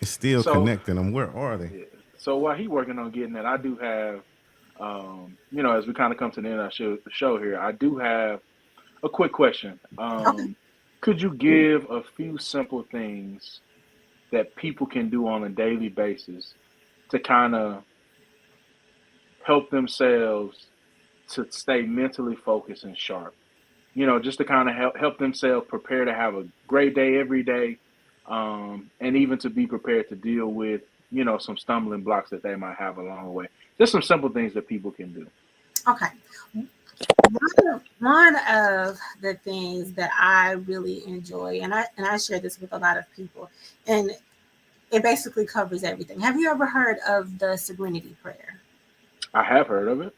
It's still connecting them. Where are they? Yeah. So while he working on getting that, I do have, you know, as we kind of come to the end of the show here, I do have a quick question. Could you give a few simple things that people can do on a daily basis to kind of help themselves to stay mentally focused and sharp? You know, just to kind of help themselves prepare to have a great day every day, and even to be prepared to deal with, you know, some stumbling blocks that they might have along the way. Just some simple things that people can do. Okay. One of the things that I really enjoy, and I share this with a lot of people, and it basically covers everything. Have you ever heard of the Serenity Prayer? I have heard of it.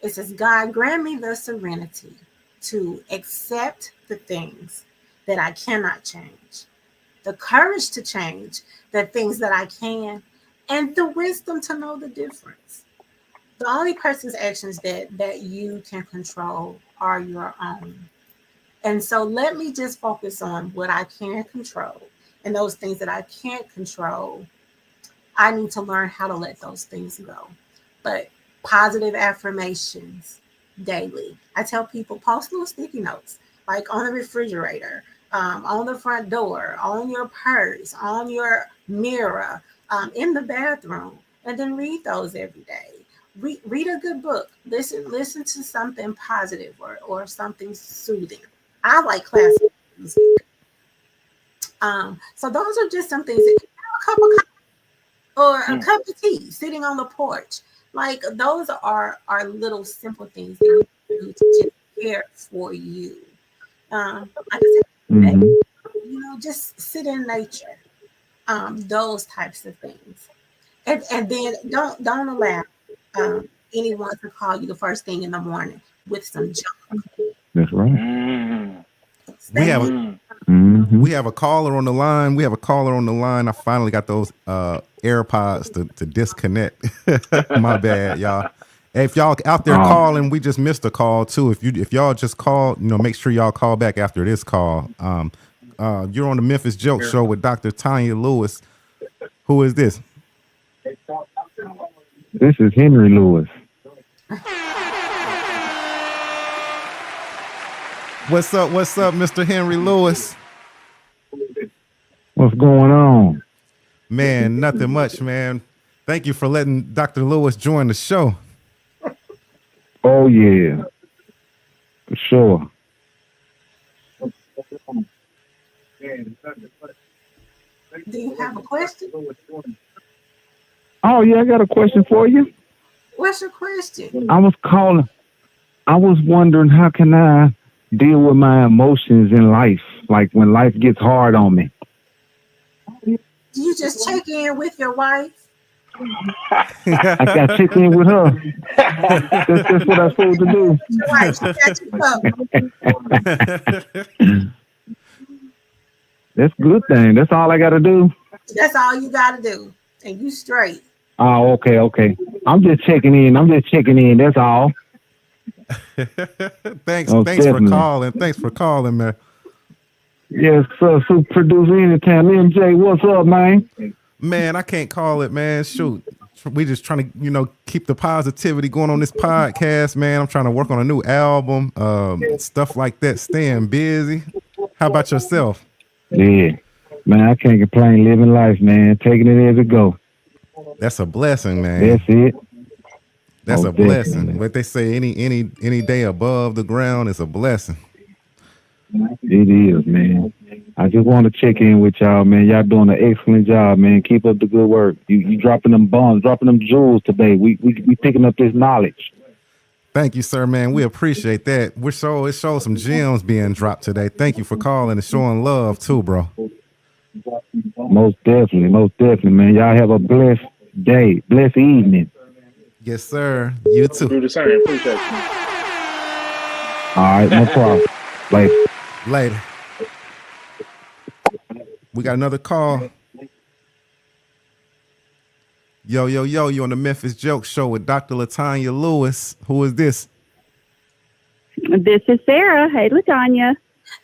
It says, God, grant me the serenity to accept the things that I cannot change, the courage to change the things that I can, and the wisdom to know the difference. The only person's actions that you can control are your own. And so let me just focus on what I can control. And those things that I can't control, I need to learn how to let those things go. But positive affirmations daily. I tell people, post little sticky notes. like on the refrigerator, on the front door, on your purse, on your mirror, in the bathroom, and then read those every day. Read a good book. Listen to something positive or something soothing. I like classical music. So those are just some things. That, a cup of coffee or a cup of tea sitting on the porch. Like those are little simple things that you do to just care for you. Like I said, just sit in nature. Those types of things. And then don't allow anyone to call you the first thing in the morning with some junk. That's right. We have a caller on the line. I finally got those AirPods to disconnect. My bad, y'all. If y'all out there calling, we just missed a call too. If y'all just call, make sure y'all call back after this call. You're on the Memphis Jelks show with Dr. Tanya Lewis. Who is this? This is Henry Lewis. What's up, Mr. Henry Lewis? What's going on? Man, nothing much, man. Thank you for letting Dr. Lewis join the show. Oh, yeah. For sure. Do you have a question? Oh, yeah, I got a question for you. What's your question? I was wondering, how can I deal with my emotions in life, like when life gets hard on me? Do you just check in with your wife? I got to check in with her. That's what I'm supposed to do. Right, she got you covered. That's a good thing. That's all I got to do. That's all you got to do, and you straight. Oh, okay. I'm just checking in. That's all. Thanks for calling. Thanks for calling, man. Yes, sir. Super producer anytime. MJ, what's up, man? Man, I can't call it, man. Shoot. We just trying to, keep the positivity going on this podcast, man. I'm trying to work on a new album, stuff like that, staying busy. How about yourself? Yeah. Man, I can't complain. Living life, man. Taking it as it go. That's a blessing, man. That's it. That's a blessing. What they say, any day above the ground is a blessing. It is, man. I just want to check in with y'all, man. Y'all doing an excellent job, man. Keep up the good work. You dropping them bombs, dropping them jewels today. We picking up this knowledge. Thank you, sir, man. We appreciate that. It shows some gems being dropped today. Thank you for calling and showing love too, bro. Most definitely, man. Y'all have a blessed day, blessed evening. Yes, sir. You too. Do the same. Appreciate you. All right, no problem. Later. We got another call. Yo, you on the Memphis Jelks show with Dr. Latonia Lewis. Who is this? This is Sarah. Hey, Latonia.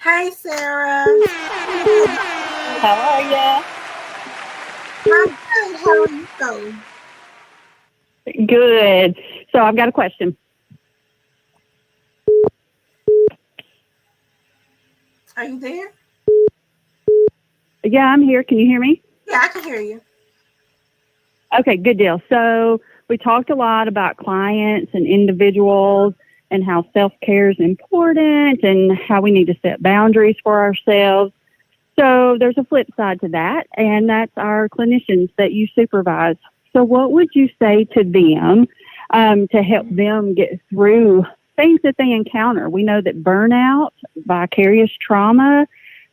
Hey, Sarah. How are you? I'm good. How are you going? Good. So I've got a question. Are you there? Yeah, I'm here. Can you hear me? Yeah, I can hear you. Okay, good deal. So we talked a lot about clients and individuals and how self-care is important and how we need to set boundaries for ourselves. So there's a flip side to that, and that's our clinicians that you supervise. So what would you say to them to help them get through things that they encounter? We know that burnout, vicarious trauma,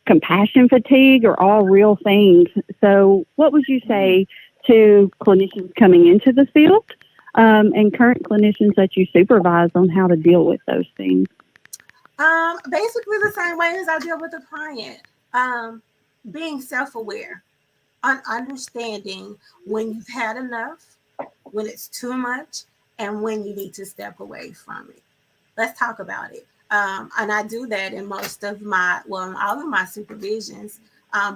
compassion fatigue are all real things. So what would you say to clinicians coming into the field and current clinicians that you supervise on how to deal with those things? Basically the same way as I deal with a client. Being self-aware, understanding when you've had enough, when it's too much, and when you need to step away from it. Let's talk about it. And I do that in all of my supervisions.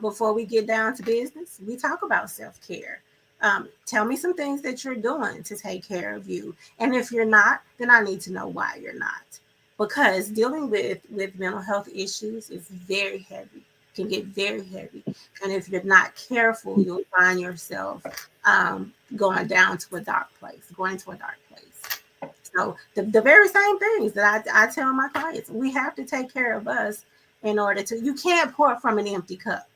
Before we get down to business, we talk about self-care. Tell me some things that you're doing to take care of you. And if you're not, then I need to know why you're not. because dealing with mental health issues is very heavy, can get very heavy, and if you're not careful, you'll find yourself going to a dark place. So the very same things that I tell my clients, we have to take care of us in order to. You can't pour from an empty cup,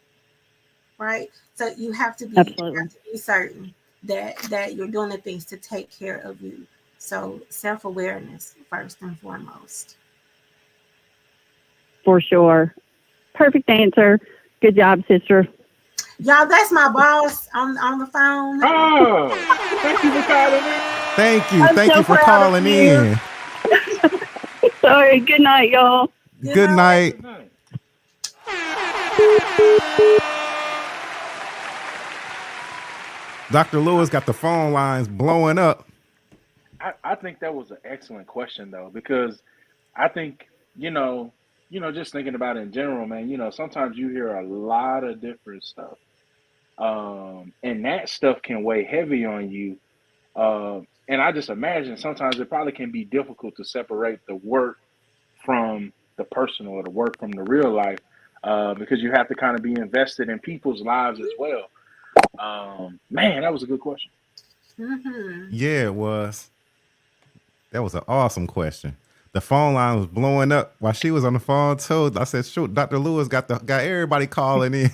right? So you have to be certain that you're doing the things to take care of you. So self-awareness first and foremost. For sure. Perfect answer. Good job, sister. Y'all, that's my boss on the phone. Oh, thank you for calling in. Thank you. I'm Thank so you for proud calling of you. in. Sorry. Good night, y'all. Good night. Dr. Lewis got the phone lines blowing up. I think that was an excellent question though, because I think, just thinking about it in general, man, sometimes you hear a lot of different stuff. And that stuff can weigh heavy on you. And I just imagine sometimes it probably can be difficult to separate the work from the personal or the work from the real life, because you have to kind of be invested in people's lives as well. Man, that was a good question. Mm-hmm. Yeah, it was. That was an awesome question. The phone line was blowing up while she was on the phone too. I said, "Shoot, Dr. Lewis got everybody calling in."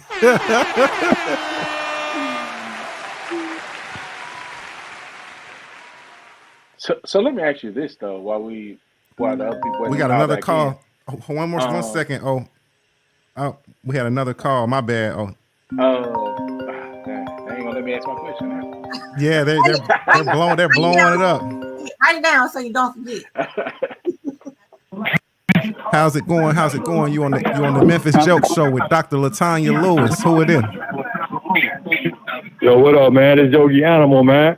So let me ask you this though, while the other people We got another call. in. One second. Oh, we had another call. My bad. Dang, they ain't gonna let me ask my question now. Yeah, they're blowing it up. Write it down so you don't forget. How's it going? You on the Memphis Jelks show with Dr. Latonia Lewis. Who it is? Yo, what up, man? It's Yogi Animal, man.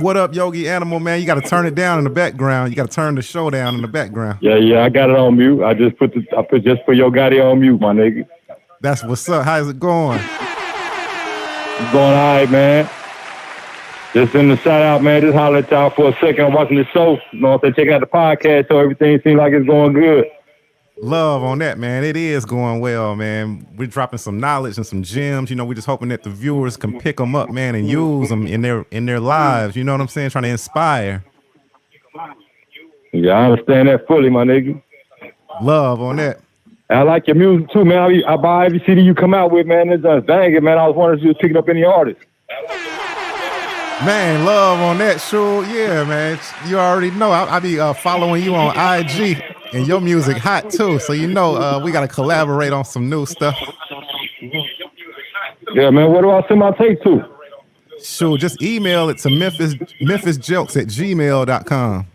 What up, Yogi Animal, man? You got to turn it down in the background. You got to turn the show down in the background. Yeah, I got it on mute. I put just for your Gotti on mute, my nigga. That's what's up. How's it going? It's going all right, man. Just in the shout out, man. Just holler at y'all for a second. I'm watching the show. You know what I'm saying? Checking out the podcast, so everything seems like it's going good. Love on that, man. It is going well, man. We're dropping some knowledge and some gems. We're just hoping that the viewers can pick them up, man, and use them in their lives. You know what I'm saying? Trying to inspire. Yeah, I understand that fully, my nigga. Love on that. I like your music too, man. I buy every CD you come out with, man. It's just banging, man. I was wondering if you was picking up any artists. Man, love on that, sure. Yeah, man. You already know. I be following you on IG, and your music hot too. So we got to collaborate on some new stuff. Yeah, man. Where do I send my tape to? Sure, just email it to memphisjelks@gmail.com.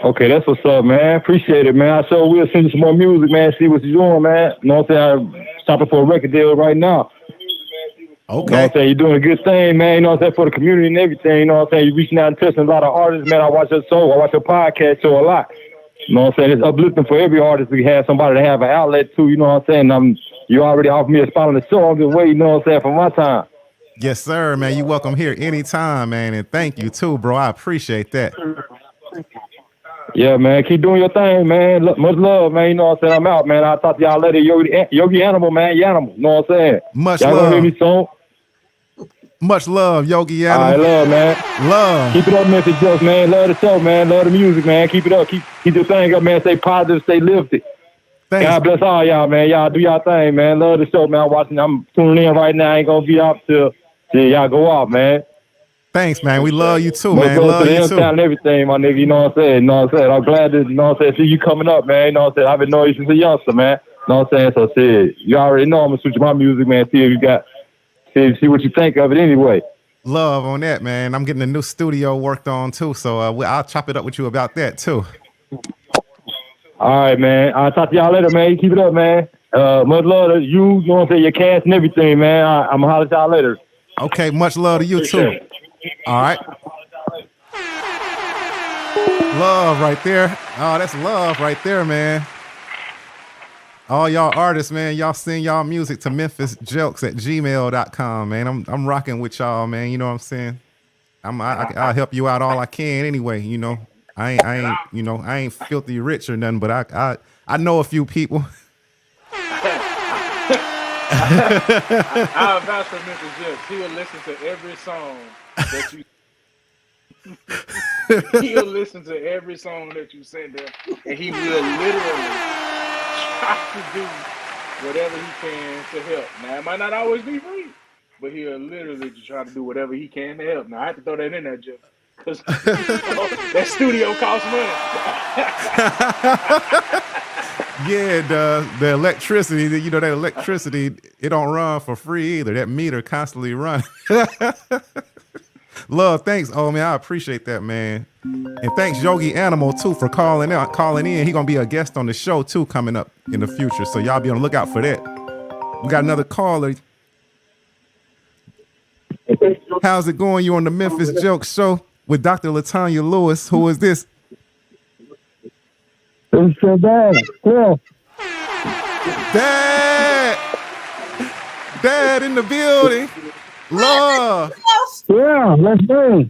Okay, that's what's up, man. Appreciate it, man. I sure will send you some more music, man. See what you're doing, man. You know what I'm saying? I'm stopping for a record deal right now. Okay. You know what I'm saying? You're doing a good thing, man. You know what I'm saying? For the community and everything. You know what I'm saying? You're reaching out and touching a lot of artists, man. I watch your show. I watch your podcast show a lot. You know what I'm saying? It's uplifting for every artist to have somebody to have an outlet to. You know what I'm saying? You already offered me a spot on the show. I'm just waiting, you know what I'm saying, for my time. Yes, sir, man. You welcome here anytime, man. And thank you too, bro. I appreciate that. Yeah, man. Keep doing your thing, man. Much love, man. You know what I'm saying? I'm out, man. I'll talk to y'all later. Yogi Animal, man. Yanimal. You know what I'm saying? Much y'all love. Gonna hear me soon? Much love, Yogi Animal. All right, love, man. Love. Keep it up, Memphis Jelks, man. Love the show, man. Love the music, man. Keep it up. Keep your thing up, man. Stay positive. Stay lifted. Thanks. God bless all y'all, man. Y'all do y'all thing, man. Love the show, man. I'm tuning in right now. I ain't gonna be off till y'all go off, man. Thanks, man. We love you too, man. Love you too. And everything, my nigga. You know what I'm saying? You know what I'm saying? I'm glad to, you know what I'm saying, see you coming up, man. You know what I'm saying? I've been knowing you since a youngster, man. You know what I'm saying? So shit, you already know I'm gonna switch my music, man. See what you think of it anyway. Love on that, man. I'm getting a new studio worked on too, so I'll chop it up with you about that too. All right, man. I'll talk to y'all later, man. Keep it up, man. Much love to you, you know what I'm saying, your cast and everything, man. I'm gonna holler at y'all later. Okay, much love to you too. All right. Love right there. Oh, that's love right there, man. All y'all artists, man, y'all send y'all music to memphisjelks@gmail.com, man. I'm rocking with y'all, man. You know what I'm saying? I'll help you out all I can anyway, you know. I ain't, you know, I ain't filthy rich or nothing, but I know a few people. I vouch for Memphis Jelks. He will listen to every song that you. He'll listen to every song that you send him, and he will literally try to do whatever he can to help. Now, it might not always be free, but he'll literally just try to do whatever he can to help. Now, I have to throw that in there, Jeff, because that studio costs money. Yeah, the electricity, you know, that electricity, it don't run for free either. That meter constantly running. Love, thanks. Oh man, I appreciate that, man. And thanks Yogi Animal too for calling in. He gonna be a guest on the show too coming up in the future. So y'all be on the lookout for that. We got another caller. How's it going? You on the Memphis Jelks show with Dr. Latonia Lewis. Who is this? It's so bad. Cool. Dad in the building. Love. Yeah, let's do.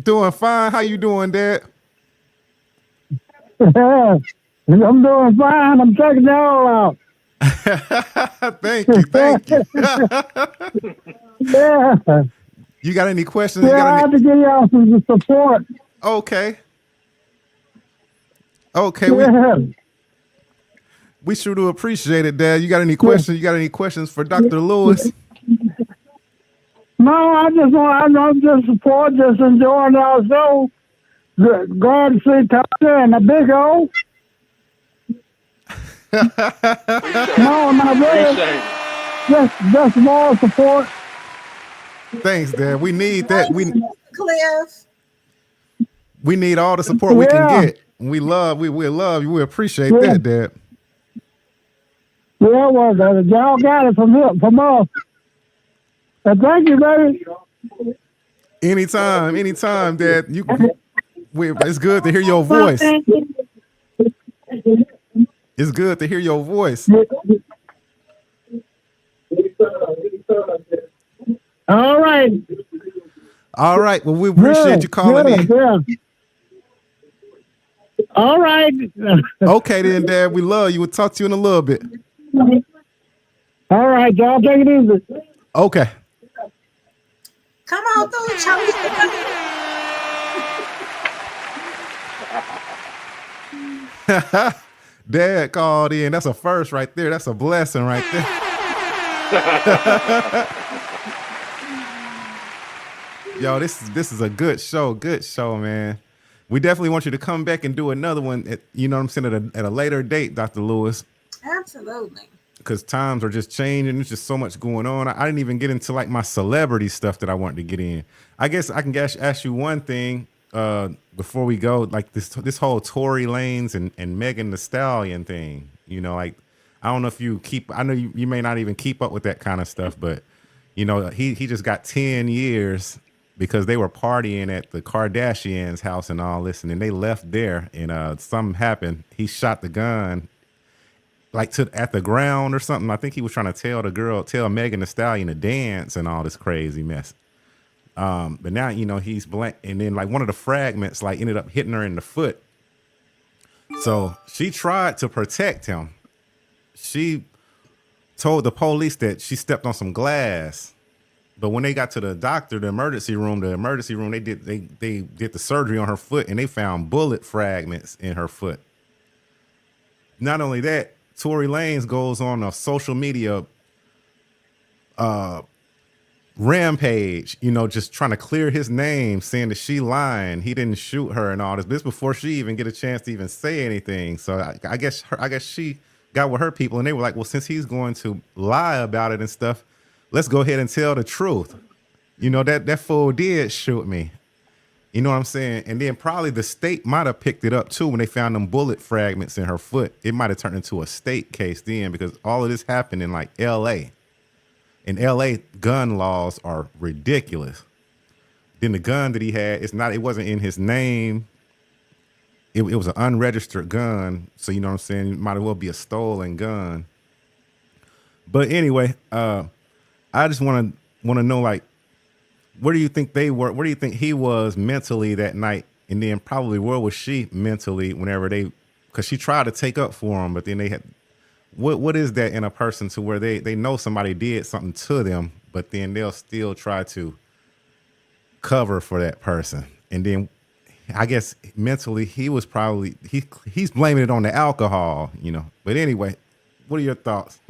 Doing fine. How you doing, Dad? I'm doing fine. I'm checking y'all out. Thank you. Yeah. You got any questions? Yeah, I have to give y'all some support. Okay. Yeah. We sure do appreciate it, Dad. You got any questions? You got any questions for Dr. Lewis? No, I'm just support, just enjoying our show. Glad to see Tasha and the big O. No, not really. Just more support. Thanks, Dad. We need that. Cliff. We need all the support we can get. We love you. We appreciate that, Dad. Yeah, well, y'all got it from us. Thank you, baby. Anytime, Dad. It's good to hear your voice. It's good to hear your voice. All right. All right. Well, we appreciate you calling in. Yeah. All right. Okay, then, Dad. We love you. We'll talk to you in a little bit. All right, y'all. Take it easy. Okay. Come on through, Charlie. Dad called in. That's a first right there. That's a blessing right there. Yo, this is a good show. Good show, man. We definitely want you to come back and do another one at, you know what I'm saying, at a later date, Dr. Lewis. Absolutely. Because times are just changing. There's just so much going on. I didn't even get into like my celebrity stuff that I wanted to get in. I guess I can ask you one thing before we go. Like this whole Tory Lanez and Megan Thee Stallion thing. You know, like I don't know if you I know you may not even keep up with that kind of stuff, but you know, he just got 10 years because they were partying at the Kardashians' house and all this, and then they left there and something happened. He shot the gun like at the ground or something. I think he was trying to tell Megan Thee Stallion to dance and all this crazy mess. But now, you know, he's blank. And then like one of the fragments like ended up hitting her in the foot. So she tried to protect him. She told the police that she stepped on some glass. But when they got to the doctor, the emergency room, they did the surgery on her foot and they found bullet fragments in her foot. Not only that, Tory Lanez goes on a social media rampage, you know, just trying to clear his name, saying that she lying, he didn't shoot her and all this. This before she even get a chance to even say anything. So I guess she got with her people and they were like, well, since he's going to lie about it and stuff, let's go ahead and tell the truth. You know, that fool did shoot me. You know what I'm saying? And then probably the state might have picked it up too when they found them bullet fragments in her foot. It might have turned into a state case then because all of this happened in like LA. In LA, gun laws are ridiculous. Then the gun that he had, it wasn't in his name. It was an unregistered gun. So you know what I'm saying? It might as well be a stolen gun. But anyway, I just want to know, like, where do you think they were? Where do you think he was mentally that night And then probably where was she mentally whenever because she tried to take up for him, but then they had, what is that in a person to where they know somebody did something to them, but then they'll still try to cover for that person. And then I guess mentally he was probably, he's blaming it on the alcohol, But anyway, what are your thoughts?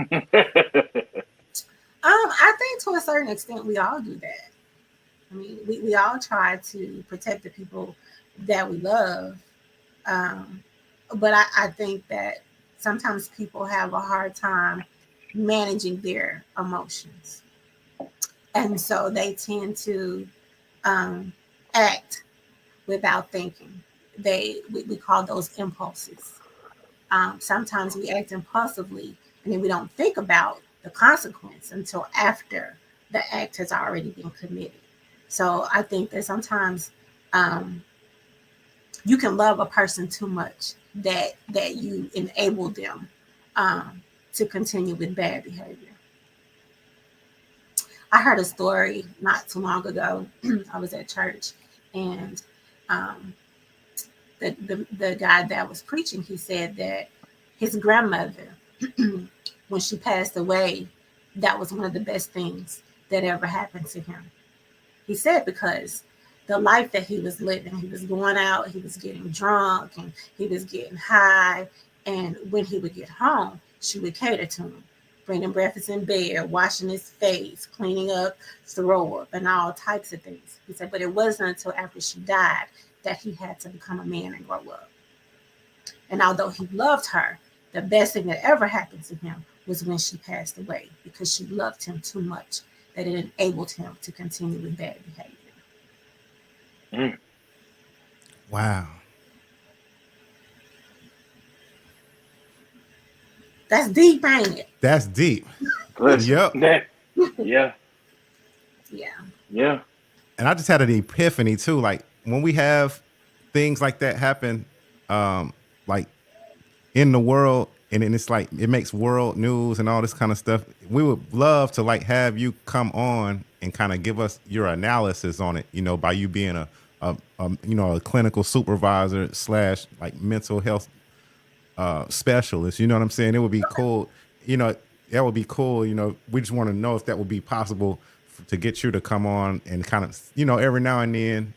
I think to a certain extent we all do that. I mean, we all try to protect the people that we love. But I think that sometimes people have a hard time managing their emotions. And so they tend to act without thinking. We call those impulses. Sometimes we act impulsively and then we don't think about the consequence until after the act has already been committed. So I think that sometimes you can love a person too much that you enable them to continue with bad behavior. I heard a story not too long ago. I was at church, and the guy that was preaching, he said that his grandmother, when she passed away, that was one of the best things that ever happened to him. He said because the life that he was living, he was going out, he was getting drunk, and he was getting high. And when he would get home, she would cater to him, bring him breakfast in bed, washing his face, cleaning up, throw up, and all types of things. He said, but it wasn't until after she died that he had to become a man and grow up. And although he loved her, the best thing that ever happened to him was when she passed away, because she loved him too much that it enabled him to continue with bad behavior. Wow. That's deep, ain't it? That's deep. Listen, Yep. Yeah. And I just had an epiphany too. Like when we have things like that happen, like in the world, and then it's like it makes world news and all this kind of stuff. We would love to like have you come on and kind of give us your analysis on it. By you being a clinical supervisor / like mental health specialist. You know what I'm saying? It would be cool. That would be cool. We just want to know if that would be possible to get you to come on and kind of, every now and then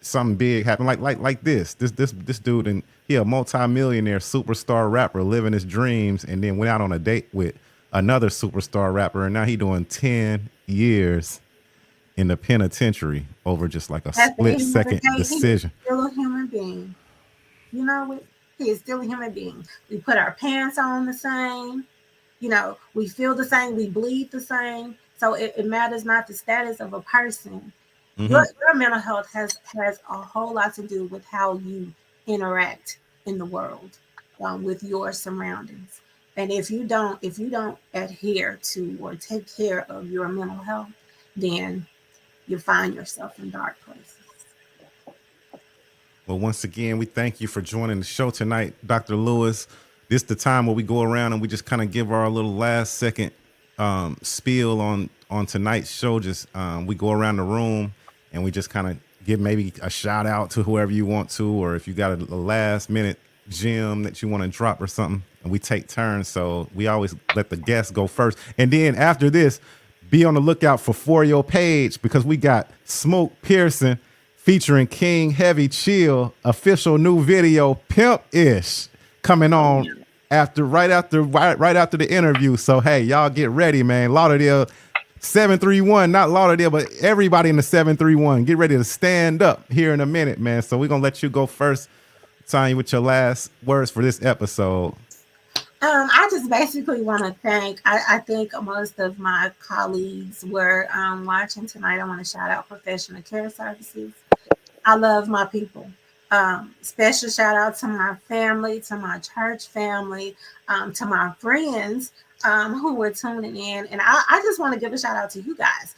something big happen like this dude, and he a multi-millionaire superstar rapper living his dreams, and then went out on a date with another superstar rapper, and now he doing 10 years in the penitentiary over just like a split-second decision. He's still a human being. He is still a human being. We put our pants on the same. We feel the same. We bleed the same. So it matters not the status of a person. Mm-hmm. Your mental health has a whole lot to do with how you interact in the world with your surroundings. And if you don't adhere to or take care of your mental health, then you find yourself in dark places. Well, once again, we thank you for joining the show tonight, Dr. Lewis. This is the time where we go around and we just kind of give our little last second spiel on tonight's show. Just we go around the room and we just kind of give maybe a shout out to whoever you want to, or if you got a last minute gem that you want to drop or something, and we take turns. So we always let the guests go first. And then after this, be on the lookout for your page, because we got Smoke Pearson featuring King Heavy Chill, official new video, Pimp-ish, coming on right after the interview. So hey, y'all get ready, man. Lauderdale 731, not Lauderdale, but everybody in the 731, get ready to stand up here in a minute, man. So we're gonna let you go first, Tanya, with your last words for this episode. I just basically want to thank, I think most of my colleagues were watching tonight. I want to shout out Professional Care Services. I love my people. Special shout out to my family, to my church family, to my friends who were tuning in. And I just want to give a shout out to you guys.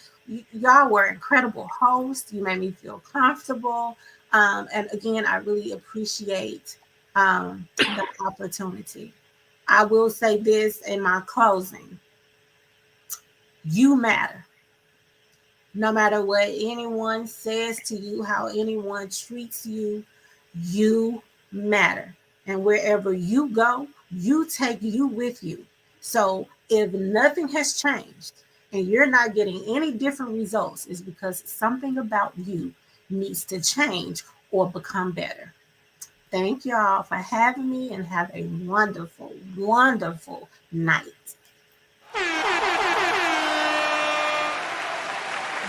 Y'all were incredible hosts. You made me feel comfortable. And again, I really appreciate the opportunity. I will say this in my closing. You matter. No matter what anyone says to you, how anyone treats you, You matter. And wherever you go, you take you with you. So if nothing has changed and you're not getting any different results, it's because something about you needs to change or become better. Thank y'all for having me and have a wonderful, wonderful night.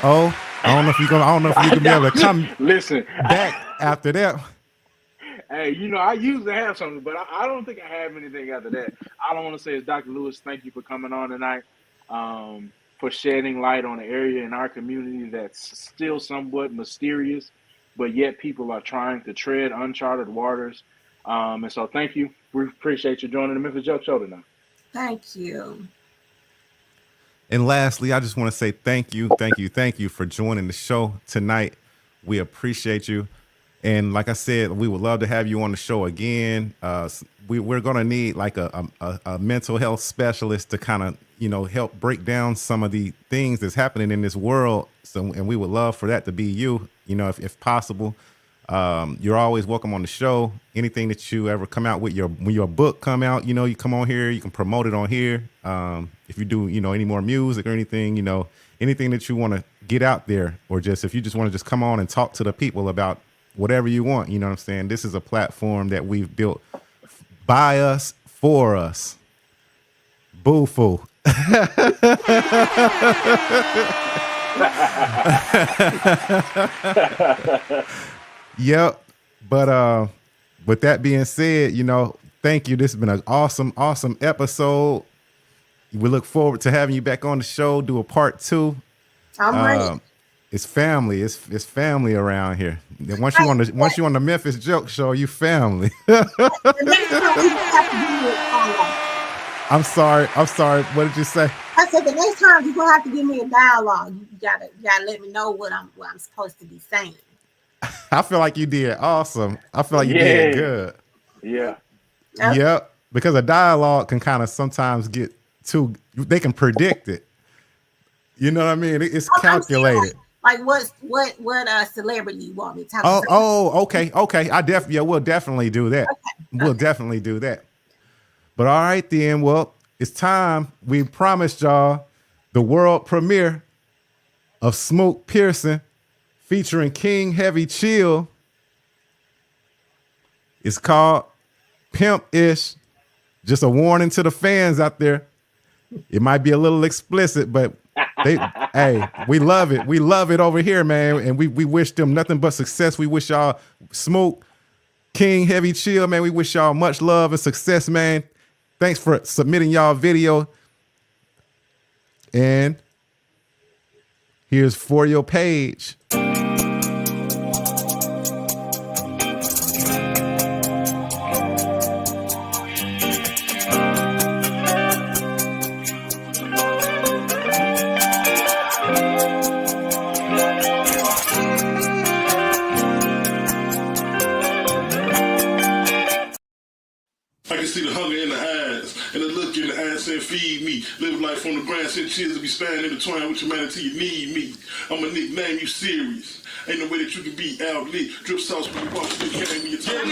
Oh, I don't know if you're gonna be able to come Listen, back after that. hey, I usually have something, but I don't think I have anything after that. All I want to say is, Dr. Lewis, thank you for coming on tonight, for shedding light on an area in our community that's still somewhat mysterious, but yet people are trying to tread uncharted waters. And so thank you. We appreciate you joining the Memphis Jelks Show tonight. Thank you. And lastly, I just want to say thank you for joining the show tonight. We appreciate you. And like I said, we would love to have you on the show again. We're going to need like a mental health specialist to kind of, help break down some of the things that's happening in this world. And we would love for that to be you, if possible. You're always welcome on the show. Anything that you ever come out with, when your book come out, you come on here, you can promote it on here. If you do, any more music or anything, anything that you want to get out there, or just if you just want to just come on and talk to the people about whatever you want, you know what I'm saying? This is a platform that we've built by us, for us. Boo-foo. Yep. But with that being said, thank you. This has been an awesome episode. We look forward to having you back on the show, do a part 2. I'm ready. It's family. It's family around here. And once you on the Memphis Jelks Show, you family. I'm sorry. What did you say? I said the next time you're gonna have to give me a dialogue. You gotta let me know what I'm supposed to be saying. I feel like you did awesome. I feel like you did good. Yeah. Yep. Because a dialogue can kind of sometimes get they can predict it. You know what I mean? It's calculated. Like what celebrity you want me to talk about? Oh, okay. We'll definitely do that. Okay. We'll definitely do that. But all right then, well, it's time. We promised y'all the world premiere of Smoke Pearson featuring King Heavy Chill. It's called Pimp-ish. Just a warning to the fans out there. It might be a little explicit, but hey, we love it. We love it over here, man. And we wish them nothing but success. We wish y'all Smoke, King Heavy Chill, man. We wish y'all much love and success, man. Thanks for submitting y'all video. And here's For Your Page. I can see the hunger in the eyes and the look in the eyes saying feed me. Live life on the grind, send cheers to be standing intertwined with humanity. You need me. I'm a nickname you serious. Ain't no way that you can be outlit. Drip sauce when you walk through the game when you talk. Wait a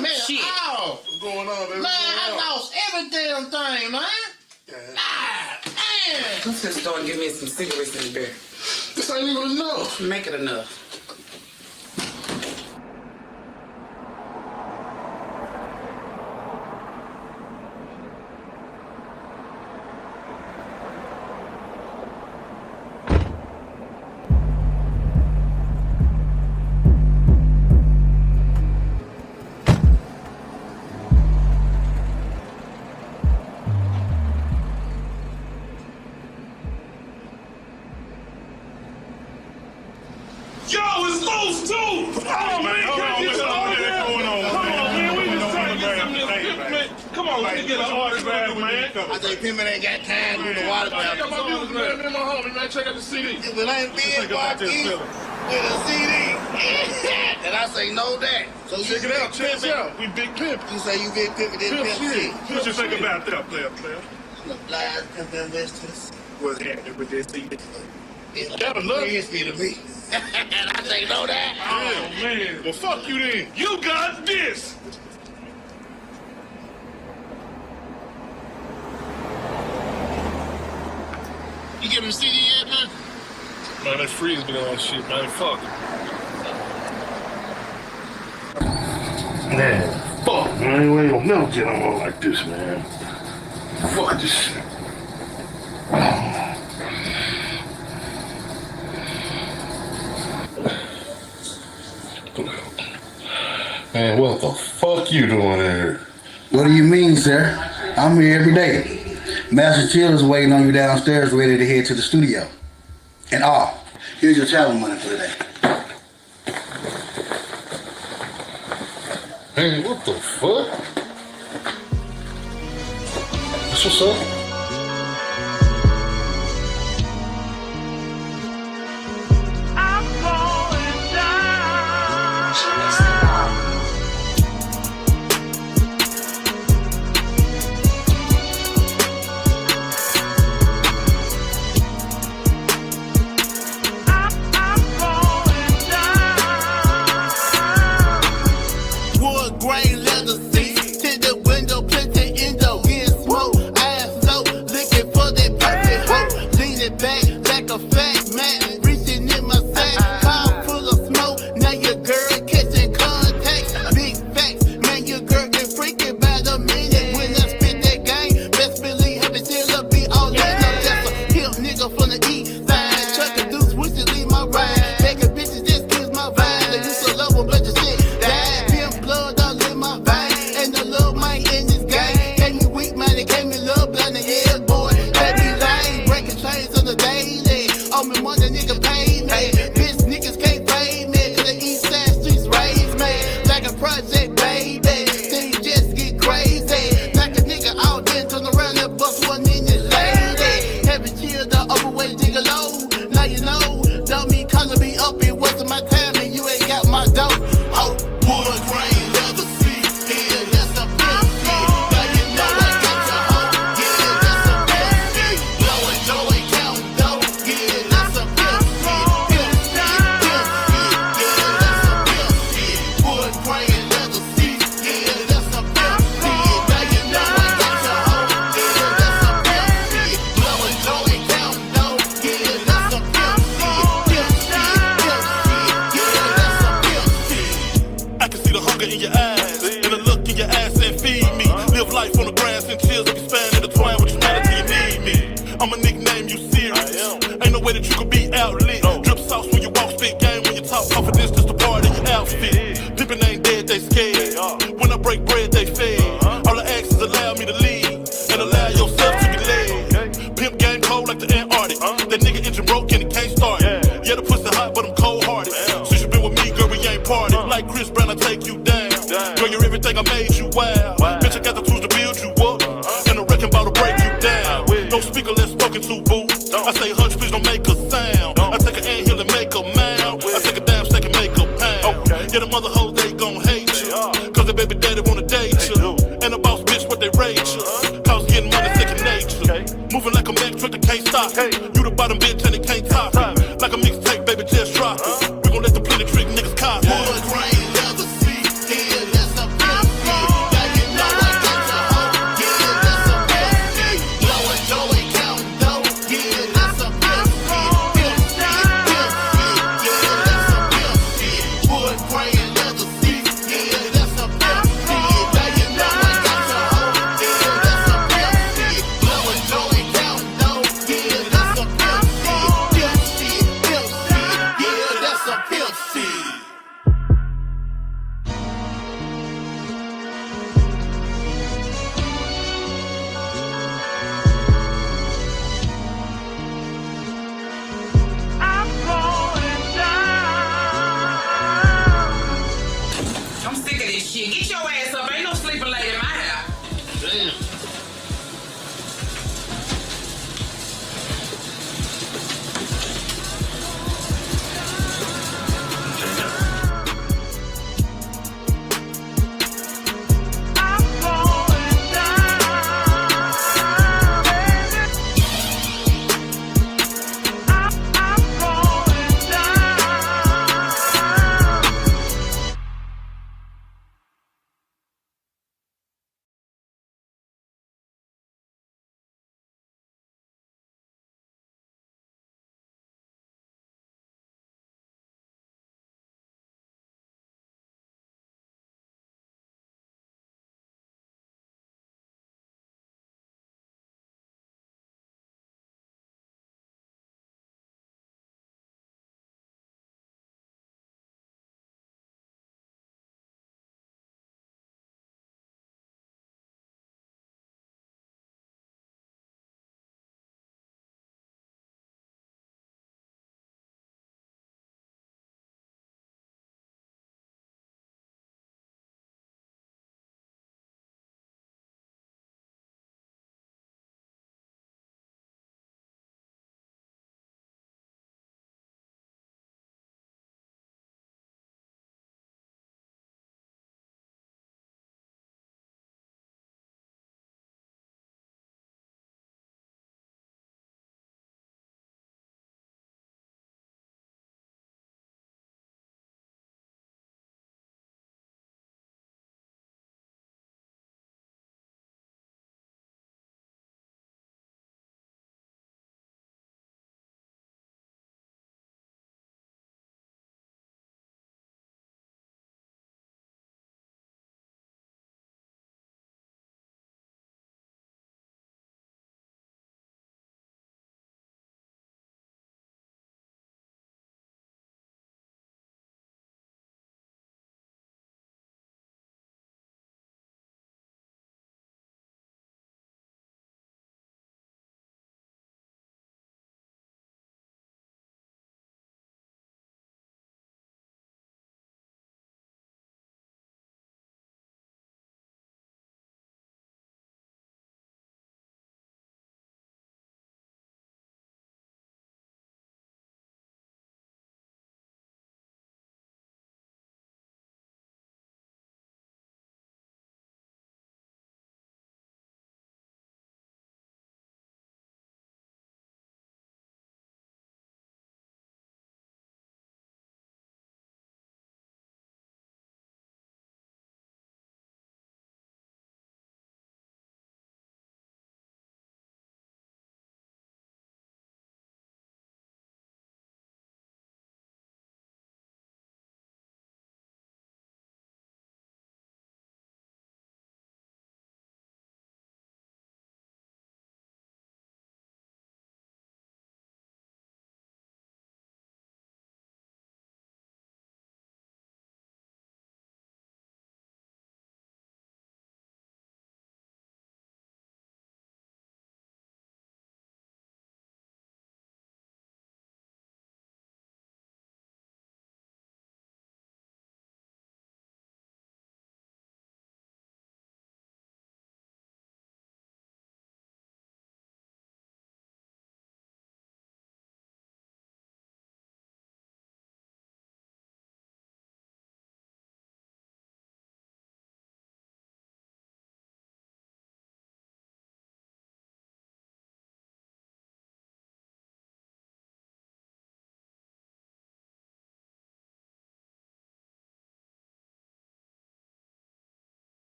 minute. Shit. Ow. What's going on, baby? Man, I lost every damn thing, man. Ah, man. Let's just start and give me some cigarettes in the beer. This ain't even enough. Make it enough. Yo, it's loose too! Oh, man, hold on, what's going on? Come on, man, we just trying to get some of this man. Come on, let me get an autograph, man. I think Pimpin' ain't got time to do the water I got my music, man. Me and my homie, man. Check out the CD. If it ain't big walking with a CD, and I say no that. So Check it out, check it out. We big pimp. You say you big pimpin', then Pimp pimp shit. C. What you think about that, player? The flies, pimp investors. What's happening with this CD? It's That enough? crazy to me. And I say, know that? Oh, man. Well, fuck you then. You got this. You give him a CD yet, man? Man, that freeze been on shit, man. Fuck. Man, fuck, man. We ain't gonna never get on like this, man. Fuck this shit. Man, what the fuck you doing here? What do you mean, sir? I'm here every day. Master Chill is waiting on you downstairs, ready to head to the studio. And here's your travel money for today. Man, what the fuck? That's what's up. Wood grain leather seats, tinted window, plenty endo, getting smoke, ass low, looking for that perfect hoe, leaning back like a fat man, reaching in my sack, car full of smoke, now your girl catching contacts, big facts, man your girl get freaking by the minute, when I spit that game, best believe happy till be all in, that's a hip nigga from the east side, truck a deuce, wish to leave my ride, begging bitches just kiss my vibe, they used to love them, but the shit died, pimp blood all in my veins, and the love man in this game, gave me weak man, it gave me love blind, yeah boy, gave me lane, breaking chains on the daily, all me money nigga pay me, bitch niggas can't pay me, cause the east side streets raise me, like a project baby, things just get crazy, like a nigga out there, turn around and bust one in your lady, heavy chill, the overweight nigga low, now you know, don't me calling me up and wasting my time, and you ain't got my dough, oh, wood grain, leather seat, yeah, that's a pimp shit, now you know I got your hoe, yeah, that's a pimp shit, blowing dough and counting dough, yeah, that's a pimp shit, pimp shit, yeah, that's a pimp shit, wood grain, leather seat, yeah, that's a pimp shit, now you know I got your hoe, yeah, that's a pimp shit, blowing dough and counting dough, yeah, that's a pimp shit, yeah, that's a pimp shit. I can see the hunger in your eyes, and the look in your ass and feed me. Live life on the grass and chills, expand and intertwine with humanity, you need me. I'ma nickname you serious. Ain't no way that you could be outlit. Drip sauce when you walk, spit game when you talk. Confidence just a part of your outfit. Pimpin' ain't dead, they scared. When I break bread, they fed. All the actions allow me to lead, and allow yourself to be led. Pimp game cold like the Antarctic. That nigga engine broke and it can't start. Yeah, the pussy hot, but I'm cold hearted. Since you been with me, girl, we ain't party. Like Chris Brown, I take you down. Girl, you're everything, I made you wild. Bitch, I got the tools to build you up, and the wrecking ball to break you down. No speaker, less spoken to, boo. I say hush, please don't make a sound. I take an anthill and make a mound. I take a damn steak and make a pound. Yeah, the mother hoes, they gon' hate you, cause the baby daddy wanna date you. And the boss bitch, what they rate you, cause getting money second nature. Moving like a Mack truck that can't stop. You the bottom bitch and it can't top it. Like a mixtape, baby, just drop it. We gon' let the plenty trick niggas cop it. Wood grain, leather seat, yeah, that's a pimp shit. Now you know I got your hoe, yeah, that's a pimp shit. Blowing dough and counting dough, yeah, that's a pimp shit. Pimp shit, yeah, that's a pimp shit. Wood grain, leather seat, yeah, that's a pimp shit. Now you know I got your hoe, yeah, that's a pimp shit. Blowing dough and counting dough, yeah, that's a pimp shit. Pimp shit, yeah, that's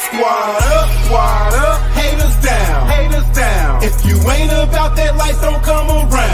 Squad up, haters down, haters down. If you ain't about that life, don't come around.